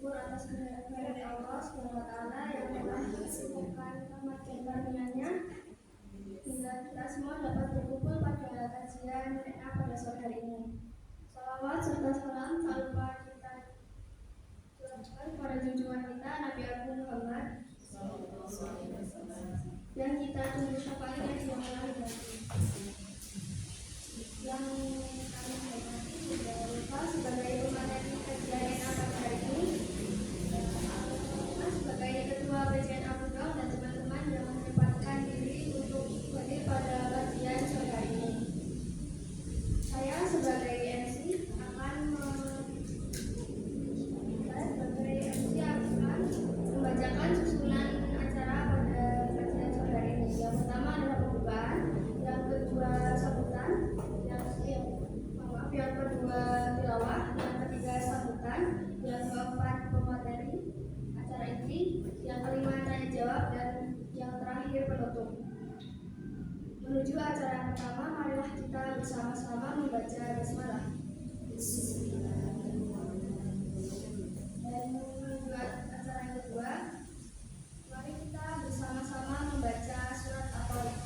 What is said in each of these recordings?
bersyukur atas kehendak Allah SWT yang telah menciptakan rahmat dan karunia-Nya hingga kita semua dapat berkumpul pada kajian MA pada sore hari ini. Salawat serta salam tak lupa kita curahkan kepada junjungan kita Nabi Agung Muhammad yang kita tunggu syafaatnya di yaumul akhir. Yang kami hormati tidak lupa sebagai pemateri kajian MA pada hari ini, sebagai ketua PJN Abu Dhabi dan teman-teman yang menyempatkan diri untuk hadir pada kajian sore hari ini. Saya sebagai MC akan membacakan susunan acara pada kajian sore hari ini. Yang pertama adalah pembukaan, yang kedua sambutan, yang kedua tilawah, yang ketiga sambutan, yang keempat pemateri acara inti, yang kelima tanya jawab, dan yang terakhir penutup. Menuju acara yang pertama, marilah kita bersama-sama membaca basmalah. Dan menuju acara yang kedua, mari kita bersama-sama membaca surat At-Tariq.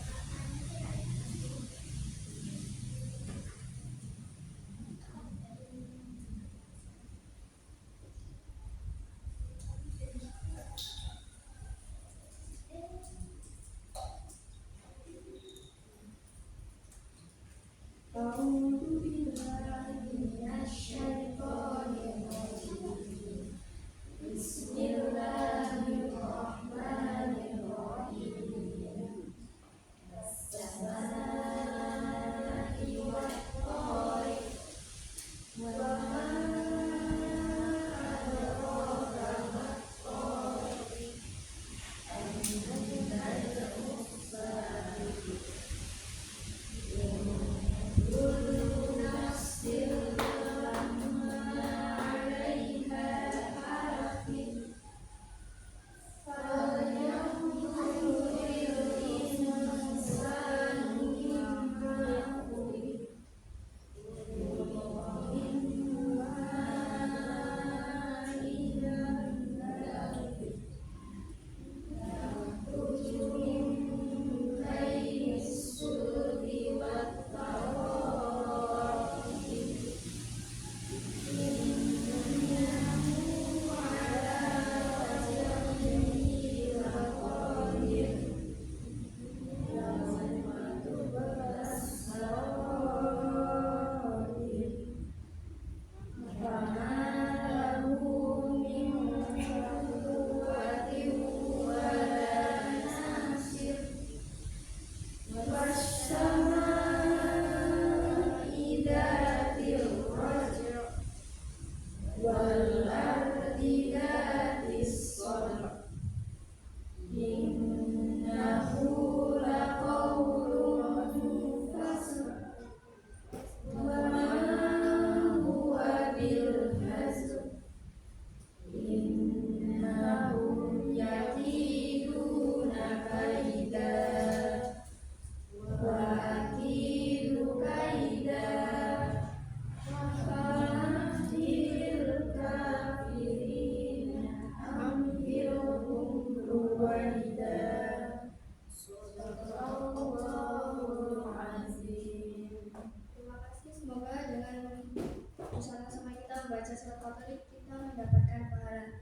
Bersama-sama kita membaca surat At-Tariq, kita mendapatkan pahala.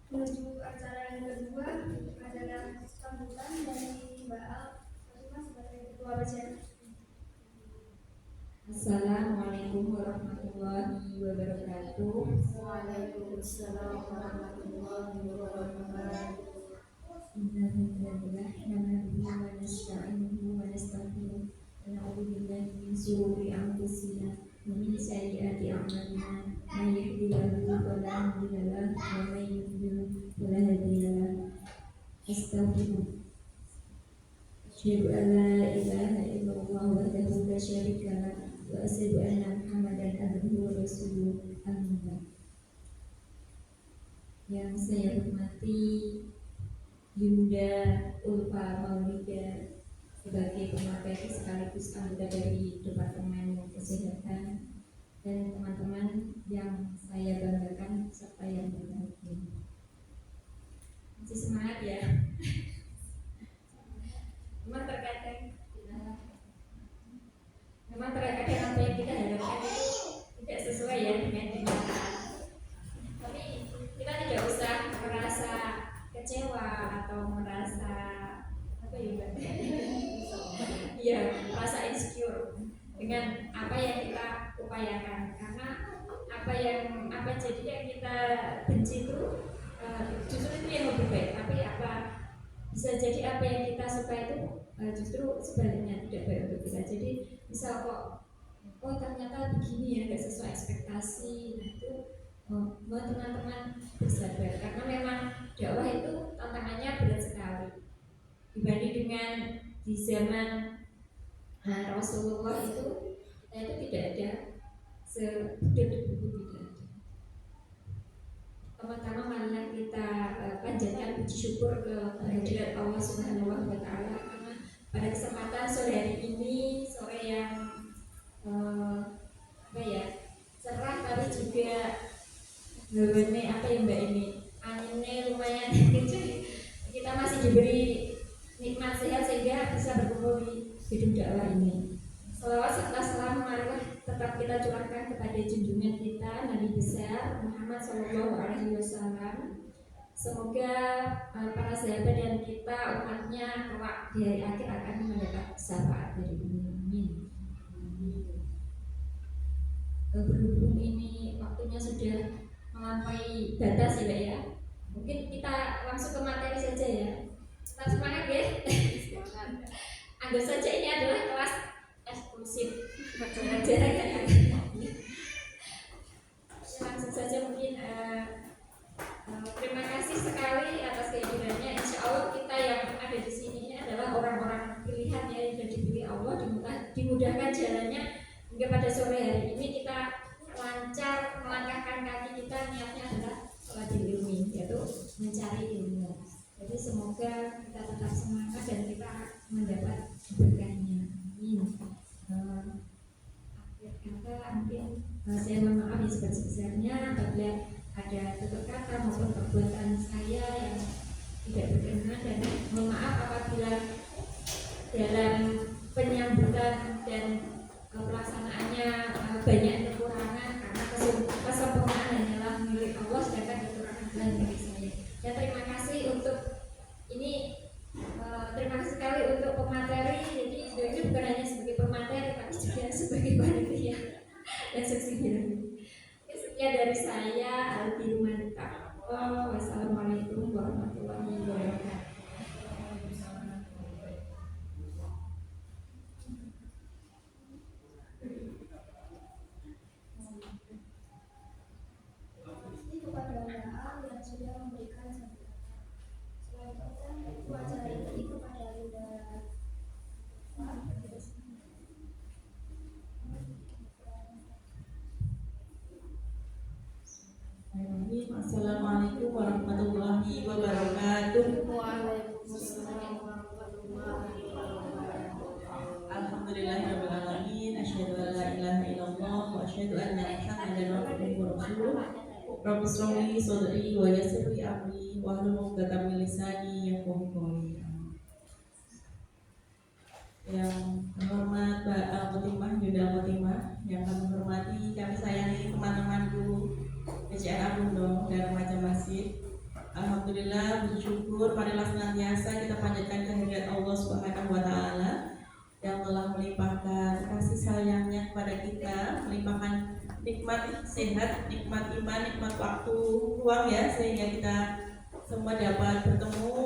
Menuju acara yang kedua adalah sambutan dari Mbak Al sebagai ketua PJN. Assalamualaikum warahmatullahi wabarakatuh. Waalaikumsalam warahmatullahi wabarakatuh. Innalillah nahmaduhu wa nasta'inuhu wa nastaghfiruh wa na'udzu billahi min shururi anfusina wa min sayyiati a'malina. May yahdihillahu fala mudilla lahu wa may yudlil fala hadiya lahu. Astaghfirullah. Asyhadu an la ilaha illallah wahdahu la syarika lahu wa asyhadu anna Muhammadan abduhu wa rasuluh. Amma ba'd. Yang saya hormati Yunda Ulfa Maulida sebagai pemateri sekaligus anggota dari Departemen Kesehatan dan teman-teman yang saya banggakan upayakan, karena apa jadi yang kita benci itu justru itu yang lebih baik, tapi bisa jadi apa yang kita suka itu justru sebaliknya tidak baik untuk kita. Jadi misal kok ternyata begini ya, nggak sesuai ekspektasi, nah itu buat teman-teman bersabar, karena memang dakwah itu tantangannya berat sekali dibanding dengan di zaman Rasulullah itu tidak ada sedetik-detik, tidak ada. Pertama marilah kita panjatkan puji syukur ke kehadirat Allah Subhanahu wa taala, karena pada kesempatan sore hari ini, sore yang cerah tapi juga ini Mbak ini anginnya lumayan kencang, kita masih diberi nikmat sehat sehingga bisa berkumpul di gedung dakwah ini. Selawat serta salam marilah tetap kita curahkan kepada junjungan kita Nabi besar Muhammad Shallallahu Alaihi Wasallam. Semoga para sahabat dan kita umatnya kelak di hari akhir akan mendapat syafaat dari beliau. Amin. Berhubung ini waktunya sudah melampaui batas ya, mungkin kita langsung ke materi saja ya. Tetap semangat ya. Anggap saja ini adalah kelas eksklusif pelajaran. Langsung saja mungkin terima kasih sekali atas kehadirannya. Insya Allah kita yang ada di sini ini adalah orang-orang pilihan yang sudah dipilih Allah, dimudahkan jalannya hingga pada sore hari ini kita lancar melangkahkan kaki kita. Niatnya adalah sholat ilmi, yaitu mencari ilmu. Jadi semoga kita tetap semangat dan kita mendapat berkahnya. Amin. Akhir kata mungkin saya mohon maaf yang sebesar-besarnya apabila ada tutur kata maupun perbuatan saya yang tidak berkenan, dan mohon maaf apabila dalam penyambutan dan pelaksanaannya banyak kekurangan, karena kesempurnaan hanyalah milik Allah, sedangkan kekurangan adalah milik saya. Dan terima kasih untuk ini, terima kasih sekali untuk pemateri. Jadi ini bukan hanya sebagai pemateri tapi juga sebagai panitia dan saksi bilang. Sekian dari saya, Aldi Rumanita. Wassalamualaikum warahmatullahi wabarakatuh. Assalamualaikum warahmatullahi wabarakatuh. Waalaikumsalam warahmatullahi wabarakatuh. Alhamdulillahirabbil alamin. Asyhadu an la ilaha illallah wa asyhadu anna Muhammadan abduhu wa rasuluh. Rabbi shrah li sadri wa yassir li amri wahlul 'uqdatam min lisani yafqahu qawli. Yang terhormat Mbak Khotimah, Yunda Khotimah, yang kami hormati, kami sayangi teman-temanku PCN Abundo dan remaja masjid. Alhamdulillah, bersyukur marilah senantiasa kita panjatkan kehadirat Allah Subhanahu wa taala yang telah melimpahkan kasih sayangnya kepada kita, melimpahkan nikmat sehat, nikmat iman, nikmat waktu luang ya, sehingga kita semua dapat bertemu,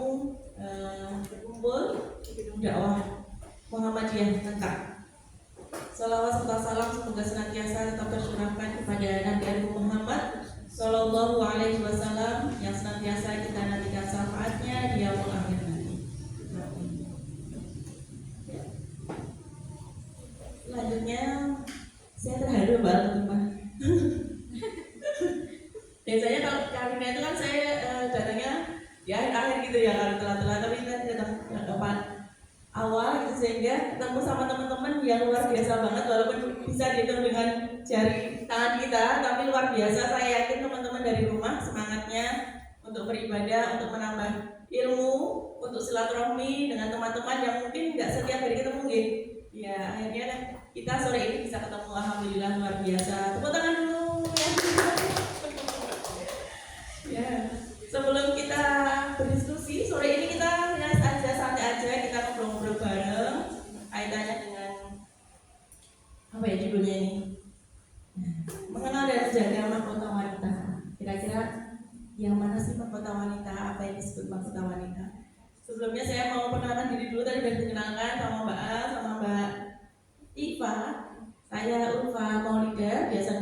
berkumpul di gedung dakwah Muhammadiyah Nentang. Salawat serta salam semoga senantiasa tetap tercurahkan kepada Nabi Muhammad Sallallahu Alaihi Wasallam yang senantiasa kita nantikan syafaatnya di yaumul akhir nanti. Selanjutnya saya terharu Mbak Khotimah. Biasanya kalau kabinet itu kan saya datangnya di akhir gitu ya, kalau telat-telat, tapi kita datang depan awal gitu, sehingga ketemu sama teman-teman yang luar biasa banget, walaupun bisa dihitung dengan jari tangan kita, tapi luar biasa. Saya yakin teman-teman dari rumah semangatnya untuk beribadah, untuk menambah ilmu, untuk silaturahmi dengan teman-teman yang mungkin nggak setiap hari ketemu gitu. Ya akhirnya kita sore ini bisa ketemu, alhamdulillah luar biasa. Tepuk tangan dulu ya. Sebelum kita berdiskusi sore ini, kita relax aja, santai aja, kita ngobrol-ngobrol bareng kaitannya dengan apa ya judulnya ini, disebut mahkota wanita. Sebelumnya saya mau perkenalan diri dulu, tadi sudah dikenalkan sama Mbak A, sama Mbak Iva. Saya Ulfa Maulida, biasa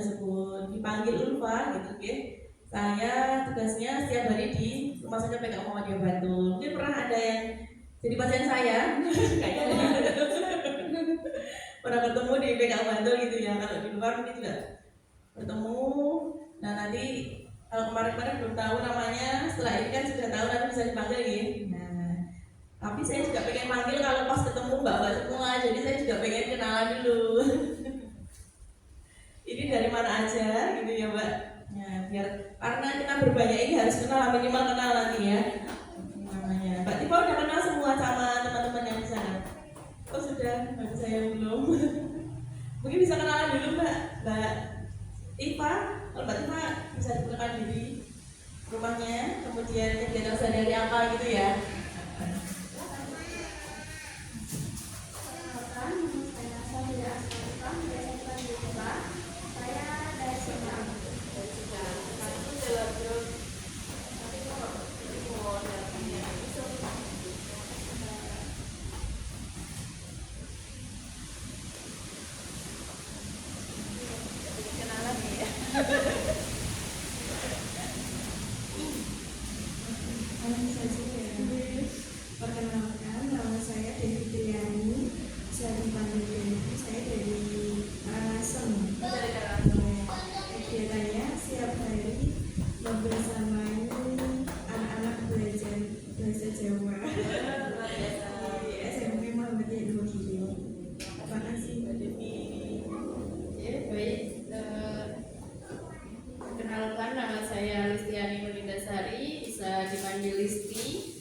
dipanggil Ulfa gitu, oke. Saya tugasnya setiap hari di rumah sakit PKU Muhammadiyah Bantul. Mungkin pernah ada yang jadi pasien saya, kayaknya pernah ketemu di PKU Bantul gitu ya. Kalau di luar mungkin juga bertemu. Nah nanti kalau kemarin-kemarin belum tahu namanya, setelah ini kan sudah tahu, nanti bisa dipanggil gitu. Nah, tapi saya juga pengen panggil kalau pas ketemu mbak-mbak semua, jadi saya juga pengen kenalan dulu. Ini dari mana aja gitu ya mbak. Nah, biar karena kita berbanyak ini harus kenal, minimal kenal nanti ya. Namanya Mbak Tifa udah kenal semua sama teman-teman yang di sana. Oh sudah, Mbak saya belum. Mungkin bisa kenalan dulu Mbak Tifa. Kalau Mbak Tifa bisa dikenalkan diri, rumahnya, kemudian kegiatan sehari-hari apa gitu ya. Perkenalkan, nama saya Devi Triani. Saya dipanggil Devi. Saya dari Karangasem. Kegiatannya setiap hari membersamai anak-anak belajar bahasa Jawa. SMP Muhammadiyah Nurul. Terima kasih Mbak Devi. Ya, baik. Perkenalkan, nama saya Listiani Melindasari, bisa dipanggil Listi.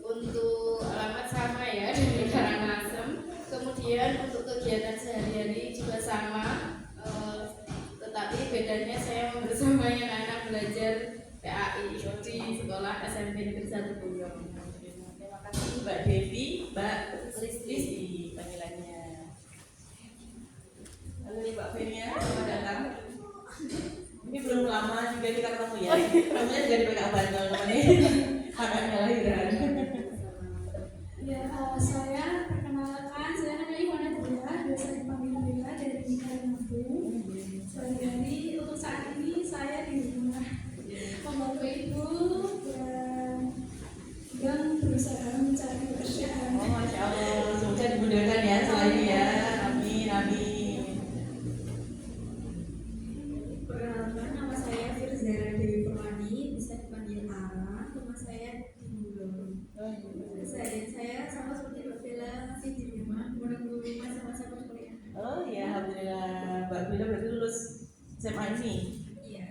Untuk alamat sama ya, dari Karangasem. Kemudian untuk kegiatan sehari-hari juga sama, tetapi bedanya saya membersamai anak-anak belajar PAI di sekolah SMP Negeri 1 Buyong. Terima kasih Mbak Devi, Mbak Listi panggilannya. Lalu nih Mbak Fenia, selamat datang. Ini belum lama juga kita ketemu ya. Namanya juga di PKU Bantul namanya. Anaknya lahiran. Ya, saya perkenalkan, saya namanya Iwana Dila, biasa dipanggil Dila dari Kalimantan. Sehari-hari untuk saat ini saya di rumah membantu ibu dan berusaha mencari pekerjaan. Oh Masya Allah, semoga dimudahkan ya setelah ini ya. Amin, amin. Perkenalkan, nama saya Firzara Dewi Perwani, bisa dipanggil Ara. Rumah saya di Bulung. Keseharian saya sama seperti Mbak Bella, masih di rumah menunggu masa-masa perkuliahan. Oh ya, alhamdulillah. Mbak Bila berarti lulus SMA ini. Iya.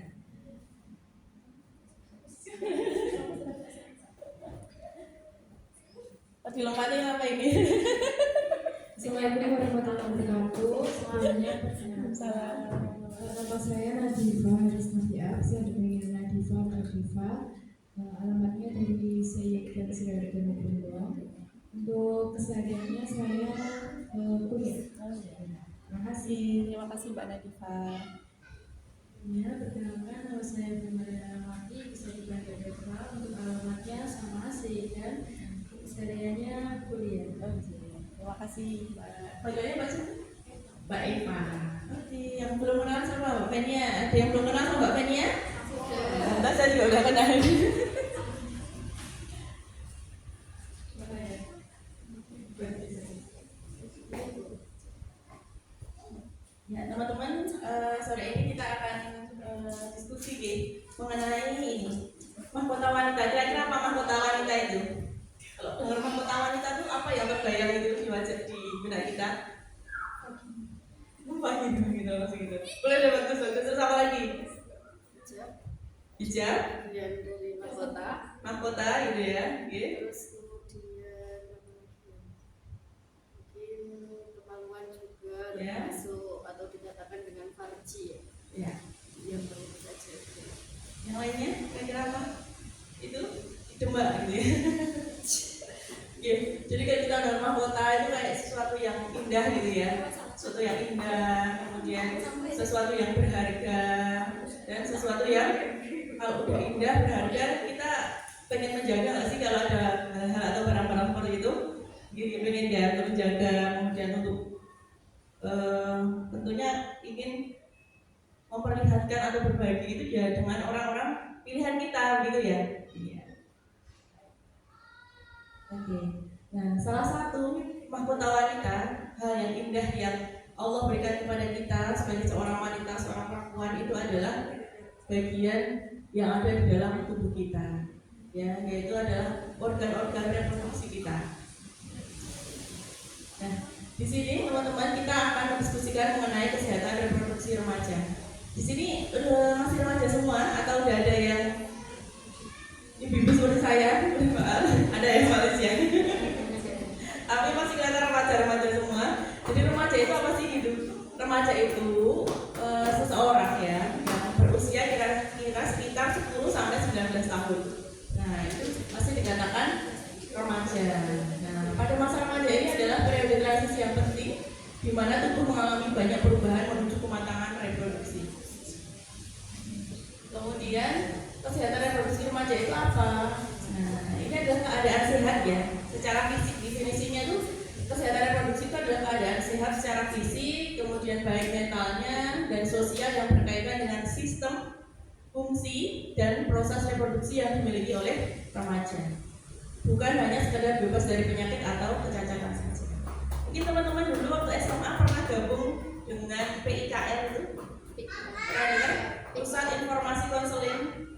Tadi lompatin apa ini? Assalamualaikum warahmatullahi wabarakatuh. Semuanya Salam. nama saya Nadifa Haris Nafiah, saya dipanggil Nadifa Nadifa. Alamatnya dari Sayyid dan Sirari dan Buluang. Untuk kesehariannya saya kuliah. Terima kasih Mbak Nadifa. Ya, perkenalkan, nama saya Bimara Mati, bisa dipanggil Deva. Untuk alamatnya sama Sayyid dan kesehariannya kuliah. Terima kasih Mbak. Bagaimana Mbak siapa? Mbak Eva. Oke, yang belum kenal sama Mbak Fenia. Ada yang belum kenal sama Mbak Fenia? Entah, saya juga udah kenal. Ya teman-teman, sore ini kita akan diskusi mengenai ini mahkota wanita. Kira-kira apa mahkota wanita itu? Kalau dengar mahkota wanita itu apa yang terbayang itu di wajah di benak kita? Apa gitu langsung gitu. Boleh bagus terus apa lagi? Hijab. Kemudian dari Mahkota gitu ya. terus kemudian mungkin kemaluan juga Ya. termasuk atau dinyatakan dengan farji ya. Ya. Yang perlu saja. Yang lainnya kira-kira apa? Itu mbak gitu ya. Ya, jadi kalau kita dalam mahkota itu kayak sesuatu yang indah gitu ya, sesuatu yang indah, kemudian sesuatu yang berharga dan sesuatu yang kalau udah indah berharga kita pengen menjaga nggak sih kalau ada hal-hal atau barang-barang seperti itu? Gitu, pengen ya untuk menjaga, kemudian untuk tentunya ingin memperlihatkan atau berbagi itu ya dengan orang-orang pilihan kita gitu ya. Iya. Oke. Nah, salah satu mahkota wanita, hal yang indah yang Allah berikan kepada kita sebagai seorang wanita, seorang perempuan itu adalah bagian yang ada di dalam tubuh kita, ya, yaitu adalah organ-organ reproduksi kita. Nah, di sini teman-teman kita akan mendiskusikan mengenai kesehatan reproduksi remaja. Di sini masih remaja semua atau udah ada yang ibu-ibu seperti saya? Ada yang Malaysia. Tapi masih kelihatan remaja semua. Jadi remaja itu apa sih gitu? Remaja itu seseorang ya yang berusia kira-kira sekitar 10 sampai 19 tahun. Nah, itu masih dikatakan remaja. Nah, pada masa remaja ini adalah periode transisi yang penting di mana tubuh mengalami banyak perubahan menuju kematangan reproduksi. Kemudian kesehatan reproduksi remaja itu apa? Nah, ini adalah keadaan sehat ya. Secara fisik definisinya tuh kesehatan reproduksi itu adalah keadaan sehat secara fisik, kemudian baik mentalnya dan sosial yang berkaitan dengan sistem, fungsi dan proses reproduksi yang dimiliki oleh remaja. Bukan hanya sekedar bebas dari penyakit atau kecacatan saja. Mungkin teman-teman dulu waktu SMA pernah gabung dengan PIKR itu, pernah dengar? Pusat Informasi Konseling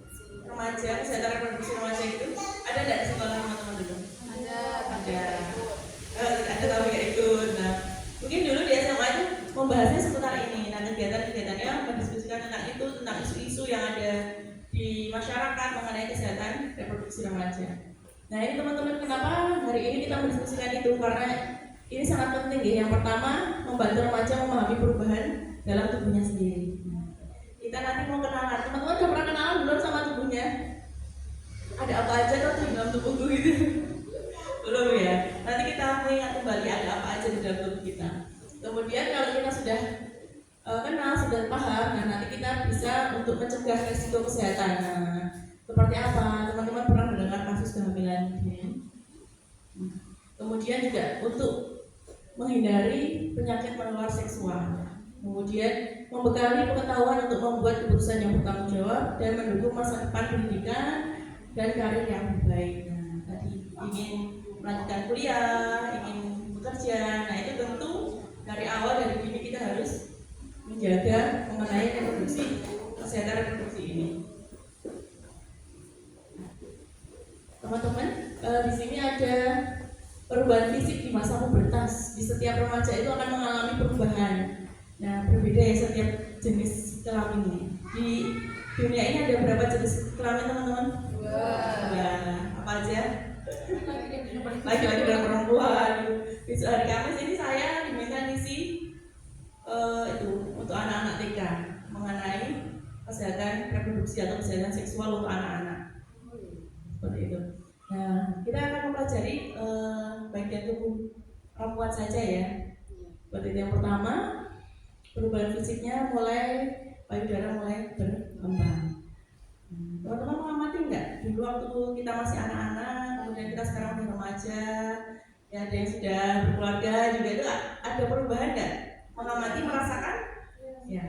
Remaja, Kesehatan Reproduksi Remaja itu ada nggak di sekolah teman-teman dulu? Ada. Ada tapi nggak ikut. Nah, mungkin dulu di SMA itu membahasnya seputar ini. Nah, kegiatan-kegiatannya mendiskusikan tentang itu, tentang isu-isu yang ada di masyarakat mengenai kesehatan reproduksi remaja. Nah, ini teman-teman, kenapa hari ini kita mendiskusikan itu? Karena ini sangat penting ya. Yang pertama, membantu remaja memahami perubahan dalam tubuhnya sendiri. Kita nanti mau kenalan. Teman-teman udah pernah kenalan belum sama tubuhnya? Ada apa aja tuh di dalam tubuhku gitu? Belum ya? Nanti kita mengingat kembali ada apa aja di dalam tubuh kita. Kemudian kalau kita sudah kenal, sudah paham, nah nanti kita bisa untuk mencegah risiko kesehatan. Nah, seperti apa? Teman-teman pernah mendengar kasus kehamilan? Kemudian juga untuk menghindari penyakit menular seksual. Kemudian membekali pengetahuan untuk membuat keputusan yang bertanggung jawab dan mendukung masa depan pendidikan dan karir yang baik. Nah, tadi ingin melanjutkan kuliah, ingin bekerja. Nah, itu tentu dari awal dari dini kita harus menjaga mengenai reproduksi, kesehatan reproduksi ini. Teman-teman, di sini ada perubahan fisik di masa pubertas. Di setiap remaja itu akan mengalami perubahan. Nah, berbeda ya setiap jenis kelamin. Di dunia ini ada berapa jenis kelamin teman-teman? Dua. Apa aja? Laki-laki dan perempuan. Besok hari Kamis ini saya diminta ngisi itu untuk anak-anak TK mengenai kesehatan reproduksi atau kesehatan seksual untuk anak-anak. Seperti itu. Nah, kita akan mempelajari bagian tubuh perempuan saja ya. Seperti itu. Yang pertama, perubahan fisiknya payudara mulai berkembang. Teman-teman mengamati nggak? Dulu waktu kita masih anak-anak, kemudian kita sekarang udah remaja, ya ada yang sudah berkeluarga juga itu ada perubahan nggak? Mengamati, merasakan? Ya,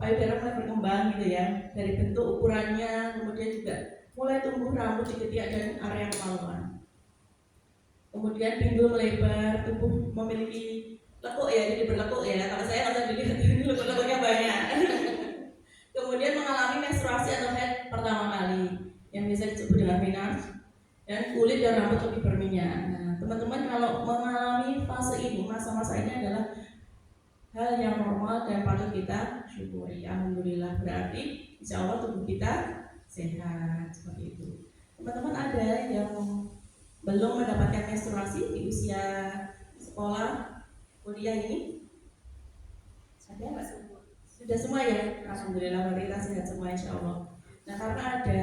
payudara mulai berkembang gitu ya, dari bentuk ukurannya, kemudian juga mulai tumbuh rambut di ketiak dan area kemaluan. Kemudian pinggul melebar, tubuh memiliki lekuk ya, jadi berlekuk ya. Kalau saya nggak usah dilihat, lekuk-lekuknya banyak. Kemudian mengalami menstruasi atau haid pertama kali, yang biasa disebut dengan menarche, dan kulit dan rambut lebih berminyak. Nah, teman-teman kalau mengalami fase ini, masa-masa ini adalah hal yang normal dan patut kita syukuri. Alhamdulillah, berarti insya Allah tubuh kita sehat seperti itu. Teman-teman ada yang belum mendapatkan menstruasi di usia sekolah, kuliah ini? Ada nggak? Sudah semua ya? Alhamdulillah, berarti kita sehat semua insya Allah. Nah, karena ada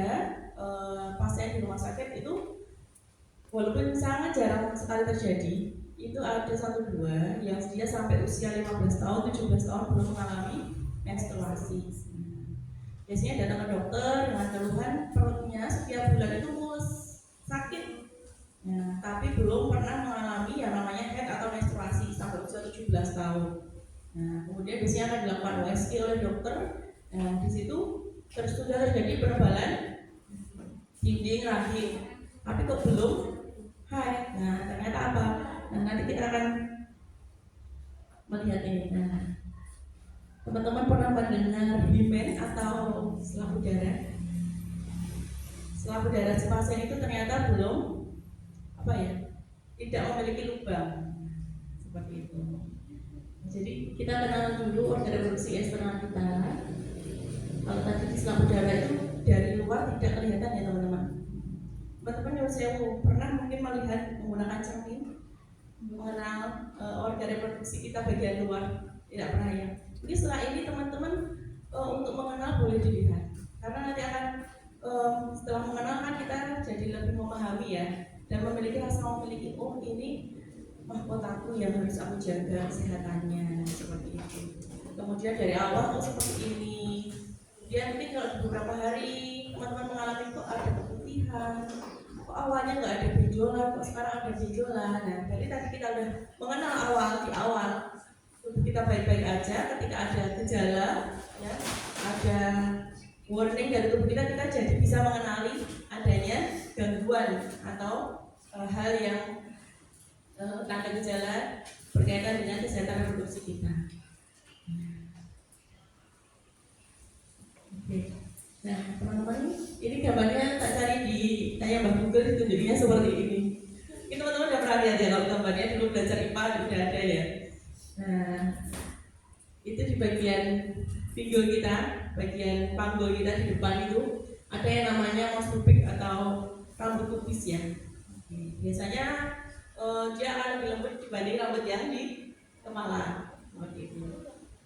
pasien di rumah sakit itu walaupun sangat jarang sekali terjadi, itu ada 1-2 yang dia sampai usia 15 tahun, 17 tahun belum mengalami menstruasi. Biasanya datang ke dokter dengan keluhan perutnya setiap bulan itu mules. sakit. Nah, tapi belum pernah mengalami yang namanya head atau menstruasi sampai usia 17 tahun. Nah, kemudian biasanya akan dilakukan USG oleh dokter. Nah, di situ sudah terjadi penebalan dinding rahim, tapi kok belum haid. Nah, ternyata apa? Nah, nanti kita akan melihat ini. Nah, teman-teman pernah mendengar himen atau selaput darah? Selaput darah si pasien itu ternyata belum tidak memiliki lubang seperti itu. Jadi kita kenal dulu organ reproduksi eksternal kita. Kalau tadi di selaput darah itu dari luar tidak kelihatan ya teman-teman. Teman-teman yang saya pernah mungkin melihat menggunakan cermin mengenal organ reproduksi kita bagian luar, tidak pernah ya. Jadi setelah ini teman-teman untuk mengenal boleh dilihat, karena nanti akan setelah mengenal kan kita jadi lebih memahami ya, dan memiliki rasa memiliki ini mahkotaku yang harus aku jaga kesehatannya seperti itu. Kemudian dari awal kok seperti ini. Kemudian mungkin kalau beberapa hari teman-teman mengalami kok ada keputihan, kok awalnya nggak ada benjolan, kok sekarang ada benjolan. Nah, jadi tadi kita udah mengenal di awal tubuh kita baik-baik aja. Ketika ada gejala, ya, ada warning dari tubuh kita jadi bisa mengenali adanya gangguan atau hal yang tanda gejala berkaitan dengan kesehatan reproduksi kita. Oke. Nah, teman-teman, ini gambarnya tak cari di tanya Mbak Google, ditunjukinya seperti ini. Ini teman-teman udah pernah lihat ya kalau gambarnya dulu belajar IPA udah ada ya. Nah, itu di bagian pinggul kita, bagian panggul kita di depan itu ada yang namanya mos pubik atau rambut kubis ya. Biasanya dia akan lebih lembut dibanding rambut yang di kepala seperti itu.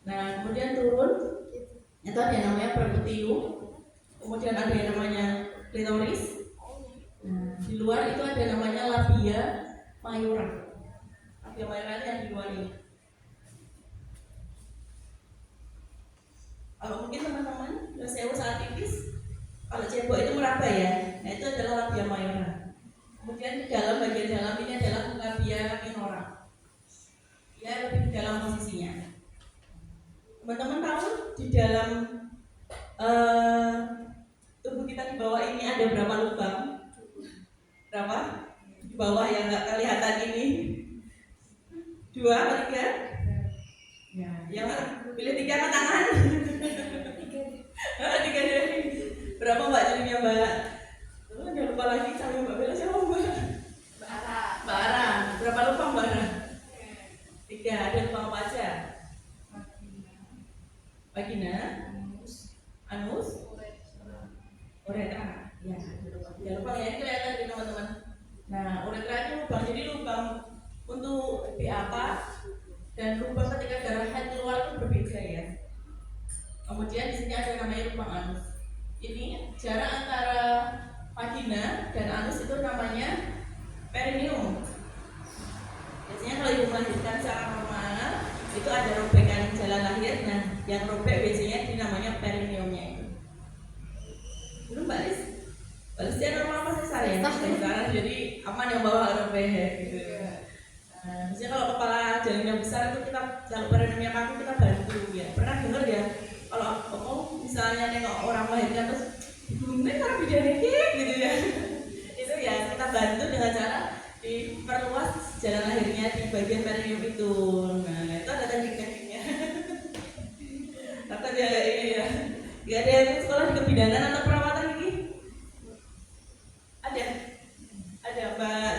Nah, kemudian turun itu ada yang namanya percutium, kemudian ada yang namanya klitoris. Nah, di luar itu ada namanya labia mayora. Labia mayora yang di luar ini. Kalau mungkin teman-teman saya sangat tipis, kalau cebok itu meraba ya. Nah, itu adalah labia mayora. Kemudian di dalam bagian dalam ini adalah labia minora. Ya, lebih di dalam posisinya. Teman-teman tahu di dalam tubuh kita di bawah ini ada berapa lubang? Berapa? Di bawah yang nggak kelihatan ini 2 atau 3? Ya, yang pilih 3 ke tangan. 3 deh. Berapa Mbak jadinya Mbak? Jangan lupa lagi sama Mbak Bella siapa Mbak? Mbak Ara. Berapa lubang Mbak Ara? 3. Ada lubang apa aja? Vagina, anus, uretra. Ya, lubang ya, ini kelihatan di teman-teman. Nah, uretra itu lubang, jadi lubang untuk BAP dan lubang ketika darah haid keluar itu berbeda ya. Kemudian di sini ada namanya lubang anus. Ini jarak antara vagina dan anus itu namanya perineum. Biasanya kalau ibu melahirkan secara normal itu ada robekan jalan lahir. Nah, yang robek biasanya dinamanya perineumnya itu. Belum Mbak Lis? Mbak Lis dia normal apa sesar ya? Sekarang jadi aman yang bawa robek gitu. Nah, biasanya kalau kepala jalannya besar itu kita kalau perineumnya kaku kita bantu ya. Pernah dengar ya? Kalau misalnya nengok orang melahirkan terus bunyi karena bidanetik gitu ya. Itu ya kita bantu dengan cara diperluas jalan lahirnya di bagian perineum itu. Nah, itu ada teknik-tekniknya. Takut ya ini ya. Gak ada yang sekolah di kebidanan atau perawatan ini? Ada Mbak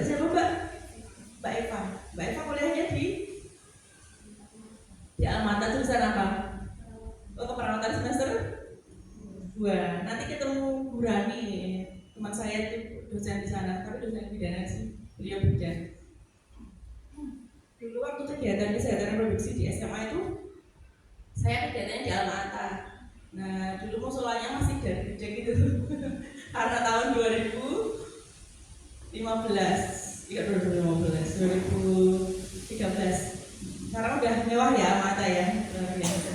siapa Mbak? Mbak Eva. Mbak Eva kuliahnya di Almata jurusan apa? Keperawatan semester 2. Nanti ketemu Bu Rani, teman saya itu dosen di sana, tapi dosen pidana sih, beliau bidan. Dulu waktu kegiatan kesehatan reproduksi di SMA itu, saya kegiatannya di Almata. Nah, dulu musolanya masih dari bidang gitu, karena tahun 2013. Sekarang udah mewah ya Almata ya, luar biasa.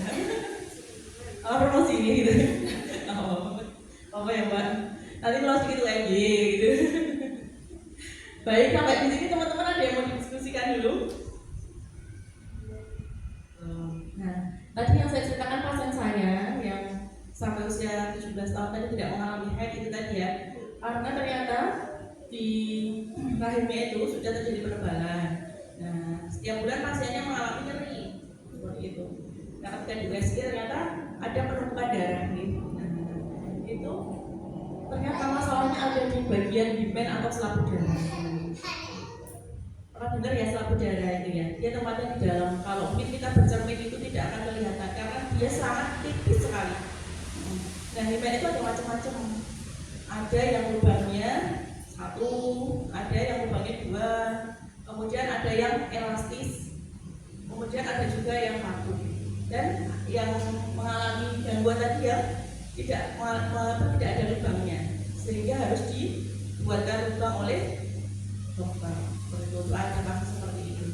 Promosi ini gitu. Apa ya Mbak? Nanti kalau sedikit UMY gitu. Baik, sampai di sini teman-teman ada yang mau didiskusikan dulu? Nah, tadi yang saya ceritakan pasien saya yang sampai usia 17 tahun tadi tidak mengalami haid itu tadi ya, karena ternyata di rahimnya itu sudah terjadi penebalan. Nah, setiap bulan pasiennya mengalami nyeri seperti itu. Nah, ketika di USG ternyata ada penumpukan darah gitu. Nah, itu ternyata masalahnya ada di bagian himen atau selaput darah. Pernah dengar ya selaput darah itu ya? Dia tempatnya di dalam. Kalau mungkin kita bercermin itu tidak akan kelihatan karena dia sangat tipis sekali. Nah, himen itu ada macam-macam. Ada yang lubangnya 1, ada yang lubangnya 2, kemudian ada yang elastis, kemudian ada juga yang kaku. Dan yang mengalami gangguan tadi yang tidak ada lubangnya, sehingga harus dibuatkan lubang oleh dokter. Untuk ada kasus seperti itu.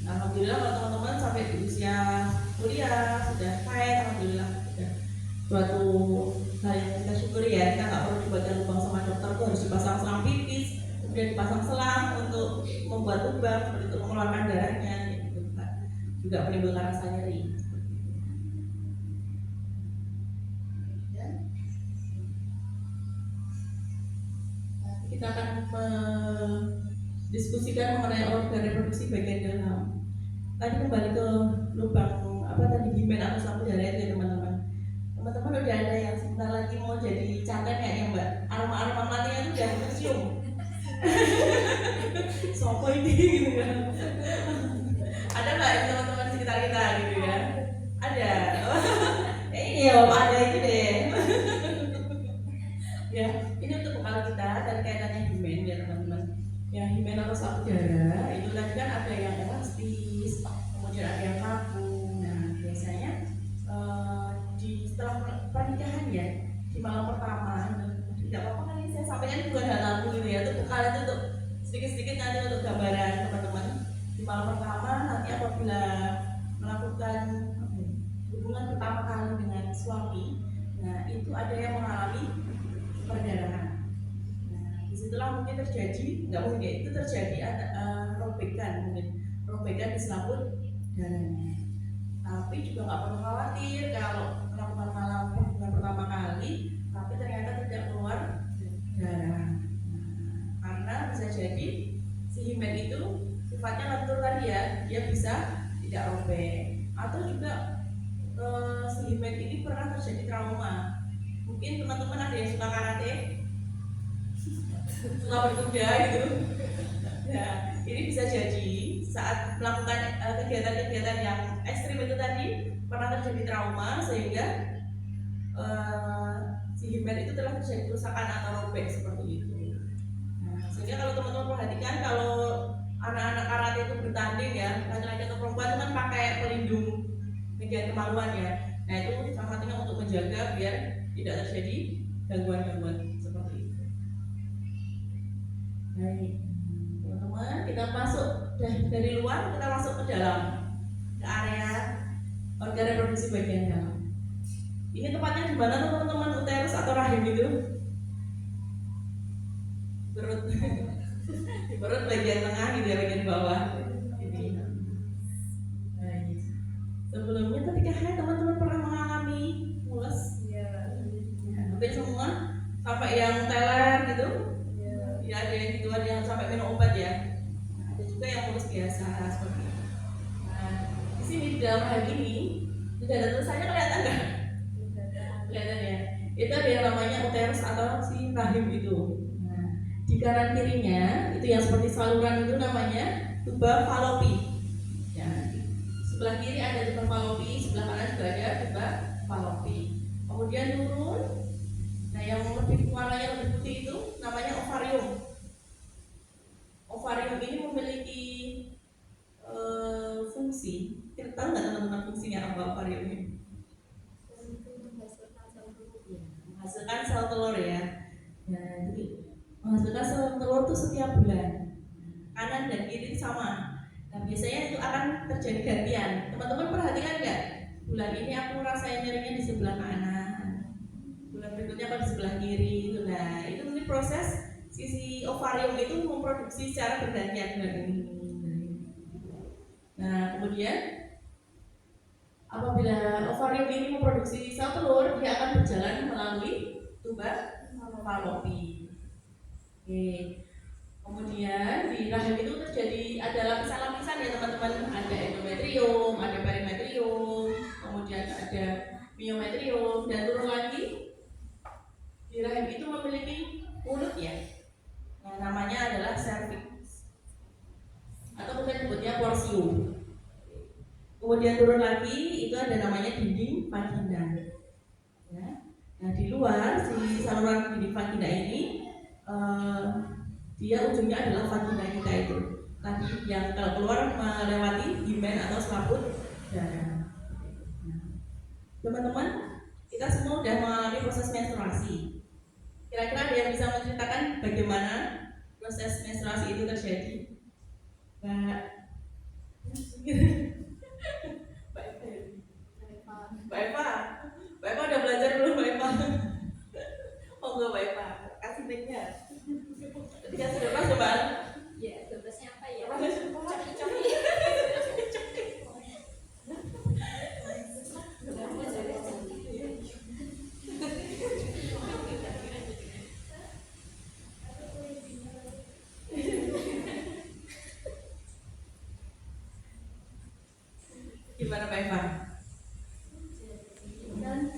Alhamdulillah kalau teman-teman sampai di usia kuliah sudah haid, alhamdulillah sudah suatu hal yang kita syukuri ya. Kita nggak perlu dibuatkan lubang sama dokter, itu harus dipasang selang pipis, kemudian dipasang selang untuk membuat lubang seperti itu, mengeluarkan darahnya gitu, juga menimbulkan rasa nyeri. Kita akan mendiskusikan mengenai organ reproduksi bagian dalam. Tadi kembali ke lubang apa tadi, himen atau selaput darah itu ya teman-teman. Teman-teman udah ada yang sebentar lagi mau jadi cantik kayaknya Mbak. Aroma-aroma matinya itu udah tercium. Sopo ini gitu kan. Ada nggak teman-teman di sekitar kita gitu ya? Ada. Ini ya Bapak ada itu deh. Ya, ini untuk bekal kita dari kaitannya himen ya teman-teman. Ya, himen atau selaput darah itu tadi kan ada yang elastis, kemudian ada yang kaku. Nah, biasanya setelah pernikahan ya, di malam pertama, tidak apa-apa kan ini saya sampaikan bukan hal tabu gitu ya, itu bekal itu untuk sedikit-sedikit nanti untuk gambaran teman-teman. Di malam pertama nanti apabila melakukan hubungan pertama kali dengan suami, nah itu ada yang mengalami perdarahan. Nah, disitulah mungkin terjadi, nggak mungkin ya, itu terjadi ada robekan di selaput darahnya. Tapi juga nggak perlu khawatir kalau melakukan malam hubungan pertama kali, tapi ternyata tidak keluar darah. Karena bisa jadi si himen itu sifatnya lentur tadi ya, dia bisa tidak robek. Atau juga si himen ini pernah terjadi trauma. Mungkin teman-teman ada yang suka karate, suka berkuda gitu. Ya, ini bisa jadi saat melakukan kegiatan-kegiatan yang ekstrim itu tadi pernah terjadi trauma sehingga si himen itu telah terjadi kerusakan atau robek seperti itu. Nah, sehingga kalau teman-teman perhatikan kalau anak-anak karate itu bertanding ya, laki-laki atau perempuan itu kan pakai pelindung bagian kemaluan ya. Nah itu salah satunya untuk menjaga biar tidak terjadi gangguan-gangguan seperti itu. Baik, teman-teman, kita masuk dari luar, kita masuk ke dalam, ke area organ reproduksi bagian dalam. Ini tempatnya di mana teman-teman, uterus atau rahim itu? Perut, di perut bagian tengah gitu ya, bagian bawah. Ini. Baik. Sebelumnya ketika haid teman-teman pernah mengalami mules? Hampir semua sampai yang teler gitu ya, ada yang gitu, ada yang sampai minum obat ya, ada juga yang mulus biasa seperti itu. Nah, di sini di dalam hal ini tidak ada tulisannya, kelihatan nggak? Kelihatan ya, itu ada yang namanya uterus atau si rahim itu. Nah, di kanan kirinya itu yang seperti saluran itu namanya tuba falopi ya. Sebelah kiri ada tuba falopi, sebelah kanan juga ada tuba falopi. Kemudian turun. Nah, yang lebih warnanya lebih putih itu namanya ovarium. Ovarium ini memiliki fungsi. Kita tahu nggak teman-teman fungsinya apa ovarium ini? Menghasilkan sel telur ya. Nah, jadi menghasilkan sel telur itu setiap bulan. Kanan dan kiri sama. Nah, biasanya itu akan terjadi gantian. Teman-teman perhatikan nggak? Bulan ini aku rasanya nyerinya di sebelah kanan. Bulan berikutnya apa di sebelah kiri itu. Nah, itu mungkin proses sisi ovarium itu memproduksi secara bergantian. Nah, kemudian apabila ovarium ini memproduksi sel telur, dia akan berjalan melalui tuba Fallopi. Oke. Kemudian di rahim itu terjadi ada lapisan-lapisan ya teman-teman, ada endometrium, ada perimetrium, kemudian ada myometrium, dan turun lagi di rahim itu memiliki mulut ya. Nah, namanya adalah cervix atau kita sebutnya porsium. Kemudian turun lagi itu ada namanya dinding vagina. Ya. Nah, di luar si saluran dinding vagina ini dia ujungnya adalah vagina kita itu. Tadi yang kalau keluar melewati himen atau selaput darah. Nah, teman-teman, kita semua sudah mengalami proses menstruasi. Kira-kira ada yang bisa menceritakan bagaimana proses menstruasi itu terjadi? Mbak Eva udah belajar belum Mbak Eva? Oh enggak Mbak Eva, kasih mic-nya. Dikasih bebas coba. Ya, bebasnya apa ya? Gimana Mbak Eva? Dan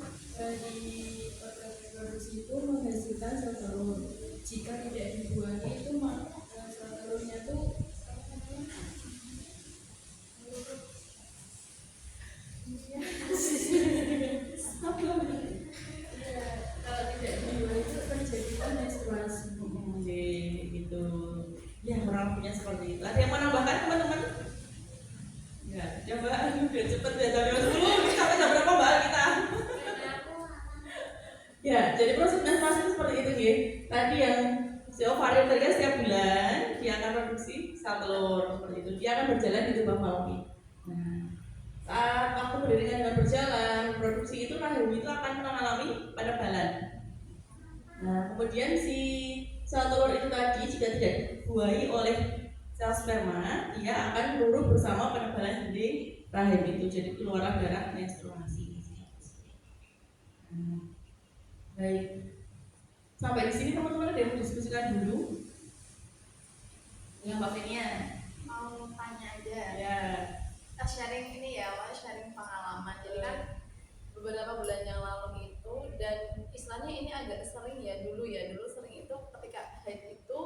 di organ reproduksi itu menghasilkan sel telur. Jika tidak dibuangi itu sel telurnya itu kalau tidak dibuangi itu terjadilah menstruasi. Gitu. Ya, orang punya seperti itu. Ada yang mau nambahkan teman-teman? Ya, coba biar cepet ya jam 10 sampai jam berapa Mbak kita? Ya, jadi proses menstruasi itu seperti itu ya. Tadi yang si ovarium tadi setiap bulan dia akan produksi sel telur seperti itu. Dia akan berjalan di tuba Fallopi. Nah, saat waktu beriringan dengan berjalan, produksi itu rahim itu akan mengalami penebalan. Nah, kemudian si sel telur itu tadi jika tidak dibuahi oleh sel sperma, dia akan meluruh bersama penebalan dinding rahim itu, jadi keluarlah darah menstruasi. Baik, sampai di sini teman-teman ada yang mau diskusikan dulu? Yang Mbak Fenia? Mau tanya aja. Ya. Sharing ini ya, sharing pengalaman. Jadi kan beberapa bulan yang lalu itu, dan istilahnya ini agak sering ya dulu sering itu ketika haid itu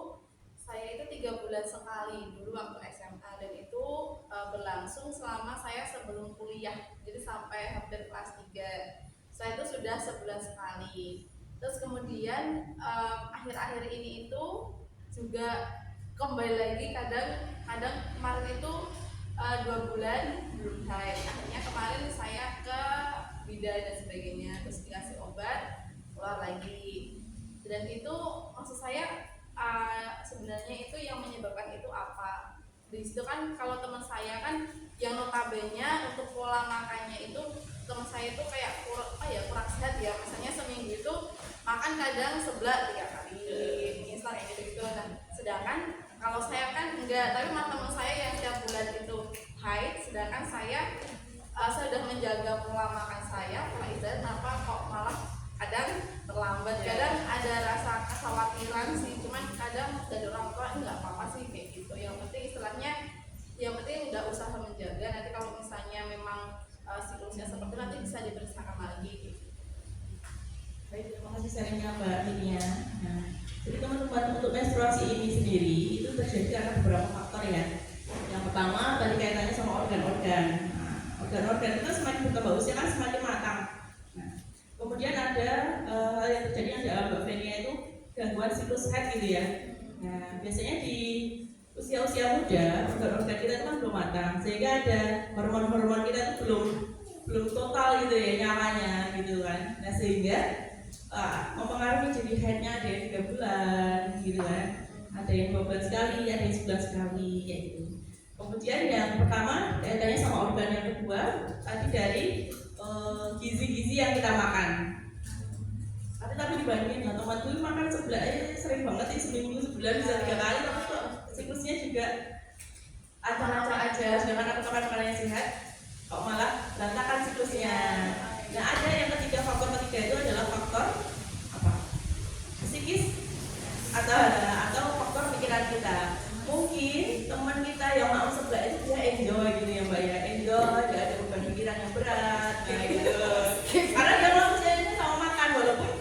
saya itu 3 bulan sekali dulu waktu SMA, dan itu berlangsung selama saya sebelum kuliah, jadi sampai hampir kelas 3 saya itu sudah sebulan sekali. Terus kemudian akhir-akhir ini itu juga kembali lagi, kadang kemarin itu 2 bulan belum haid. Akhirnya kemarin saya ke bidan dan sebagainya, terus dikasih obat, keluar lagi. Dan itu maksud saya sebenarnya itu yang menyebabkan itu apa? Di situ kan kalau teman saya kan yang notabene untuk pola makannya itu teman saya itu kayak kurang sehat ya. Misalnya seminggu itu makan kadang sebelah 3 kali, misal kayak gitu-gitu. Nah, sedangkan kalau saya kan enggak, tapi teman saya yang tiap bulan itu haid, sedangkan saya sudah menjaga pola makan saya, pola istirahat, kenapa kok malah kadang terlambat, kadang ada rasa kekhawatiran sih, cuman kadang dari orang tua nggak apa-apa sih kayak gitu. Yang penting istilahnya, yang penting udah usaha menjaga. Nanti kalau misalnya memang siklusnya seperti itu, nanti bisa diperiksakan lagi gitu. Baik, terima kasih sharingnya Mbak Fenia. Nah, jadi teman-teman, untuk menstruasi ini sendiri itu terjadi karena beberapa faktor ya. Yang pertama tadi kaitannya sama organ-organ. Nah, organ-organ itu semakin bertambah usia kan semakin matang. Nah, kemudian ada hal yang terjadi yang dalam Mbak Fenia itu gangguan siklus haid gitu ya. Nah, biasanya di usia-usia muda organ-organ kita itu kan belum matang, sehingga ada hormon-hormon kita itu belum total gitu ya nyalanya gitu kan. Nah, sehingga mempengaruhi jadi haidnya ada yang 3 bulan gitu kan, ada yang 2 bulan sekali, ada yang 1 bulan sekali kayak gitu. Kemudian yang pertama kaitannya sama organ, yang kedua tadi dari gizi-gizi yang kita makan. Tapi di dibandingin nah temanku makan sebelah sering banget sih, seminggu sebulan bisa 3 kali, tapi kok siklusnya juga acak-acak aja. Sedangkan aku makan makanan yang sehat kok malah berantakan siklusnya. Nah ada yang ketiga, faktor ketiga itu adalah faktor apa? Psikis atau faktor pikiran kita. Mungkin teman kita yang mau sebelah itu dia enjoy gitu ya Mbak ya, enjoy, gak ada beban pikiran yang berat kayak gitu. Karena dia mau kerjanya sama makan, walaupun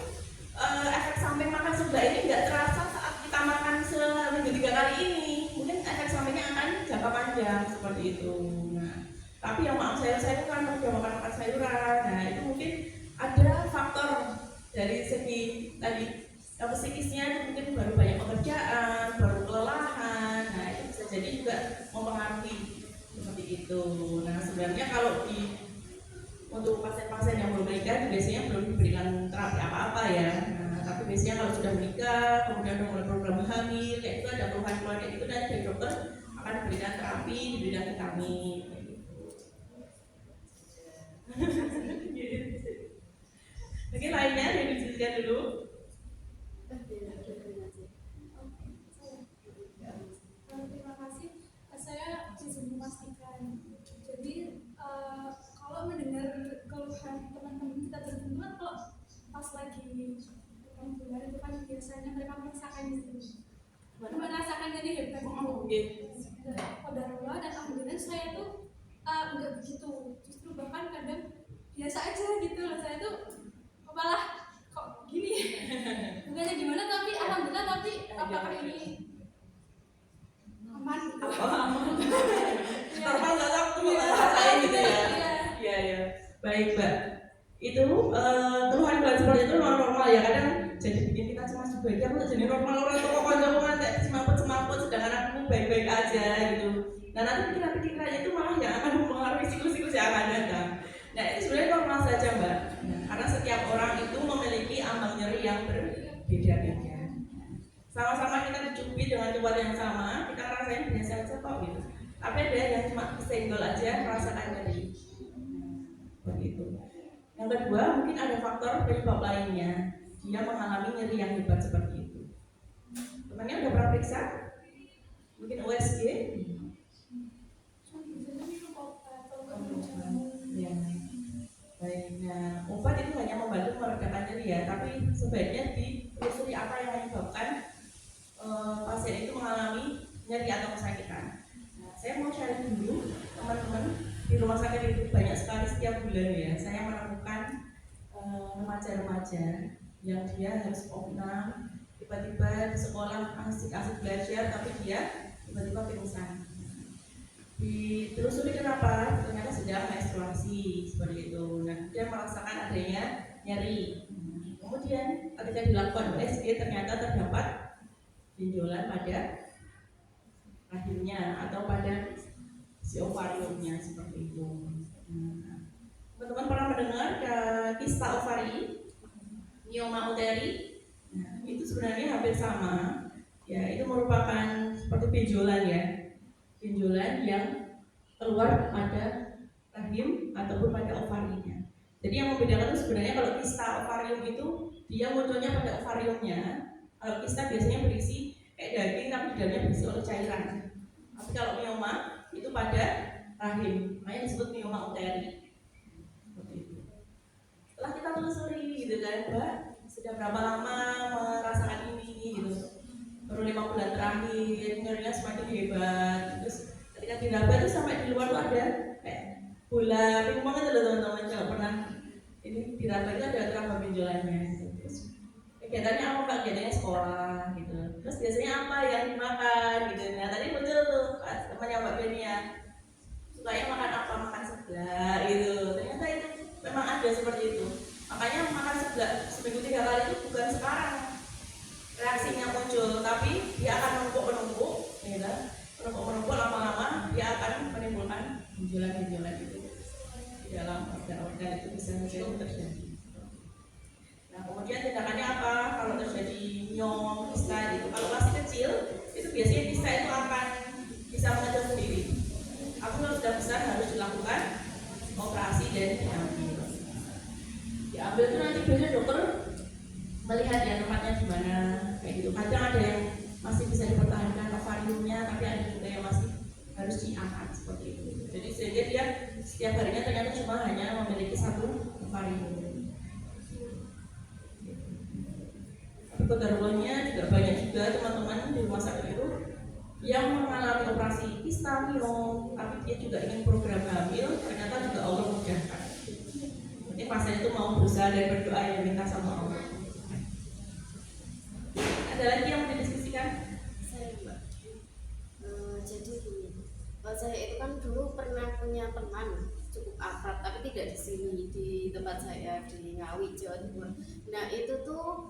efek samping makan sebelah ini nggak terasa saat kita makan seminggu 3 kali ini. Mungkin efek sampingnya akan jangka panjang seperti itu. Nah, tapi yang maaf saya kan udah makan sayuran. Nah itu mungkin ada faktor dari segi tadi psikisnya itu mungkin baru banyak pekerjaan, baru kelelahan. Nah itu bisa jadi juga mempengaruhi seperti itu. Nah sebenarnya kalau untuk pasien-pasien yang belum menikah biasanya belum diberikan terapi apa-apa ya. Nah, tapi biasanya kalau sudah menikah, kemudian mulai program hamil, kayak itu ada keluhan-keluhan kayak gitu, dan dari dokter akan diberikan terapi, diberikan vitamin. Mungkin lainnya yang dijelaskan dulu. Terima kasih. Saya bisa memastikan. Jadi kalau mendengar keluhan teman-teman kita berteman, kalau pas lagi bulan itu kan biasanya mereka merasakan jadi hebat gitu. Qadarullah, dan alhamdulillah saya tuh enggak begitu. Justru bahkan kadang biasa aja gitu loh. Saya tuh malah kok gini. Bukannya gimana, tapi alhamdulillah, tapi apakah ini aman gitu? Normal nggak tahu tuh saya gitu ya. Iya. Baik Mbak. Itu keluhan-keluhan seperti itu normal ya, kadang jadi bikin kita cemas juga. Ya aku jadi normal orang tuh kok nggak semaput, sedangkan aku baik-baik aja gitu. Nah nanti pikiran-pikirannya itu malah yang akan mempengaruhi siklus-siklus yang akan datang. Nah itu sebenarnya normal saja Mbak. Karena setiap orang itu memiliki ambang nyeri yang berbeda-beda. Sama-sama kita dicubi dengan obat yang sama, kita rasain biasa aja kok gitu. Tapi ada yang cuma kesenggol aja merasakan nyeri. Begitu. Yang kedua, mungkin ada faktor penyebab lainnya. Dia mengalami nyeri yang hebat seperti itu. Temannya udah pernah periksa? Mungkin USG? Ya. Baik. Nah, obat itu hanya membantu meredakan nyeri ya, tapi sebaiknya ditelusuri apa yang menyebabkan pasien itu mengalami nyeri atau kesakitan. Nah, saya mau sharing dulu teman-teman, di rumah sakit itu banyak sekali setiap bulan ya saya menemukan remaja-remaja yang dia harus opnam, tiba-tiba di sekolah asik-asik belajar tapi dia tiba-tiba pingsan. Ditelusuri kenapa? Ternyata sedang menstruasi seperti itu. Nah, dia merasakan adanya nyeri. Kemudian ketika dilakukan USG ternyata terdapat benjolan pada rahimnya atau pada si ovariumnya seperti itu. Teman-teman pernah mendengar kista ovari, mioma uteri? Nah, itu sebenarnya hampir sama. Ya, itu merupakan seperti benjolan ya, benjolan yang keluar pada rahim ataupun pada ovarinya. Jadi yang membedakan itu sebenarnya kalau kista ovarium itu dia munculnya pada ovariumnya. Kalau kista biasanya berisi kayak daging tapi di dalamnya berisi oleh cairan. Tapi kalau mioma itu pada rahim, makanya disebut mioma uteri. Seperti itu. Setelah kita telusuri gitu kan, Mbak, sudah berapa lama merasakan ini gitu. Baru 5 bulan terakhir, nyerinya semakin hebat. Terus ketika diraba itu sampai di luar tuh ada kayak bola pingpong itu loh teman-teman, kalau pernah ini diraba itu ada raba benjolannya. Terus kegiatannya apa Mbak? Kegiatannya sekolah gitu. Terus biasanya apa yang dimakan gitu. Nah tadi muncul tuh temannya Mbak Benia, sukanya makan apa? Makan sebelah gitu. Ternyata itu memang ada seperti itu. Makanya makan sebelah seminggu 3 kali itu bukan sekarang reaksinya muncul, tapi dia akan menumpuk, gitu. Menumpuk lama-lama dia akan menimbulkan benjolan-benjolan itu di dalam organ-organ itu bisa terjadi. Nah kemudian tindakannya apa kalau terjadi nyom, kista gitu. Kalau masih kecil itu biasanya kista itu akan bisa mengecil sendiri. Aku kalau sudah besar harus dilakukan operasi dan diambil itu nanti biasanya dokter melihat ya tempatnya di mana kayak gitu. Kadang ada yang masih bisa dipertahankan akvariumnya, tapi ada juga yang masih harus diangkat seperti itu. Jadi sehingga dia setiap harinya ternyata cuma hanya memiliki satu akvarium. Tapi kodarullahnya juga banyak juga teman-teman di rumah sakit itu yang mengalami operasi kista miom, tapi dia juga ingin program hamil, ternyata juga Allah mudahkan. Ini pasien itu mau berusaha dan berdoa yang minta sama Allah. Ada lagi yang mau didiskusikan? Saya Mbak. Jadi gini, saya itu kan dulu pernah punya teman cukup akrab, tapi tidak di sini, di tempat saya di Ngawi, Jawa Timur. Nah itu tuh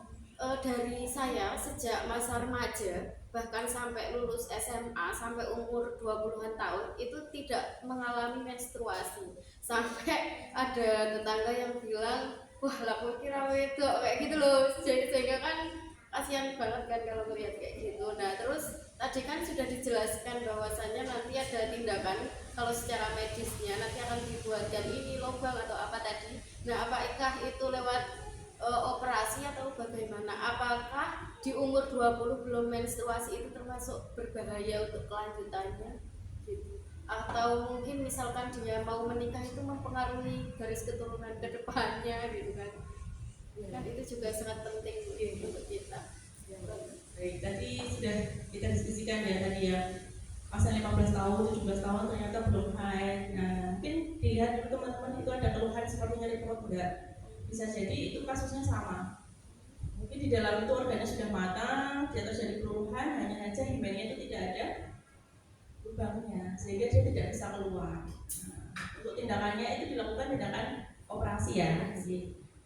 dari saya sejak masa remaja bahkan sampai lulus SMA sampai umur 20-an tahun itu tidak mengalami menstruasi. Sampai ada tetangga yang bilang, wah laku kira wedok kayak gitu loh. Jadi sehingga kan kasihan banget kan kalau melihat kayak gitu. Nah terus tadi kan sudah dijelaskan bahwasannya nanti ada tindakan kalau secara medisnya nanti akan dibuatkan ini lubang atau apa tadi. Nah apakah itu lewat operasi atau bagaimana? Apakah di umur 20 belum menstruasi itu termasuk berbahaya untuk kelanjutannya gitu? Atau mungkin misalkan dia mau menikah itu mempengaruhi garis keturunan ke depannya gitu kan? Kan itu juga sangat penting untuk kita. Baik, tadi sudah kita diskusikan ya tadi ya, pasal 15 tahun, 17 tahun ternyata belum haid. Nah mungkin dilihat dulu teman-teman itu ada keluhan seperti nyeri perut enggak? Bisa jadi itu kasusnya sama. Mungkin di dalam itu organnya sudah matang, dia terjadi keluhan, hanya saja himennya itu tidak ada lubangnya, sehingga dia tidak bisa keluar. Nah, untuk tindakannya itu dilakukan tindakan operasi ya,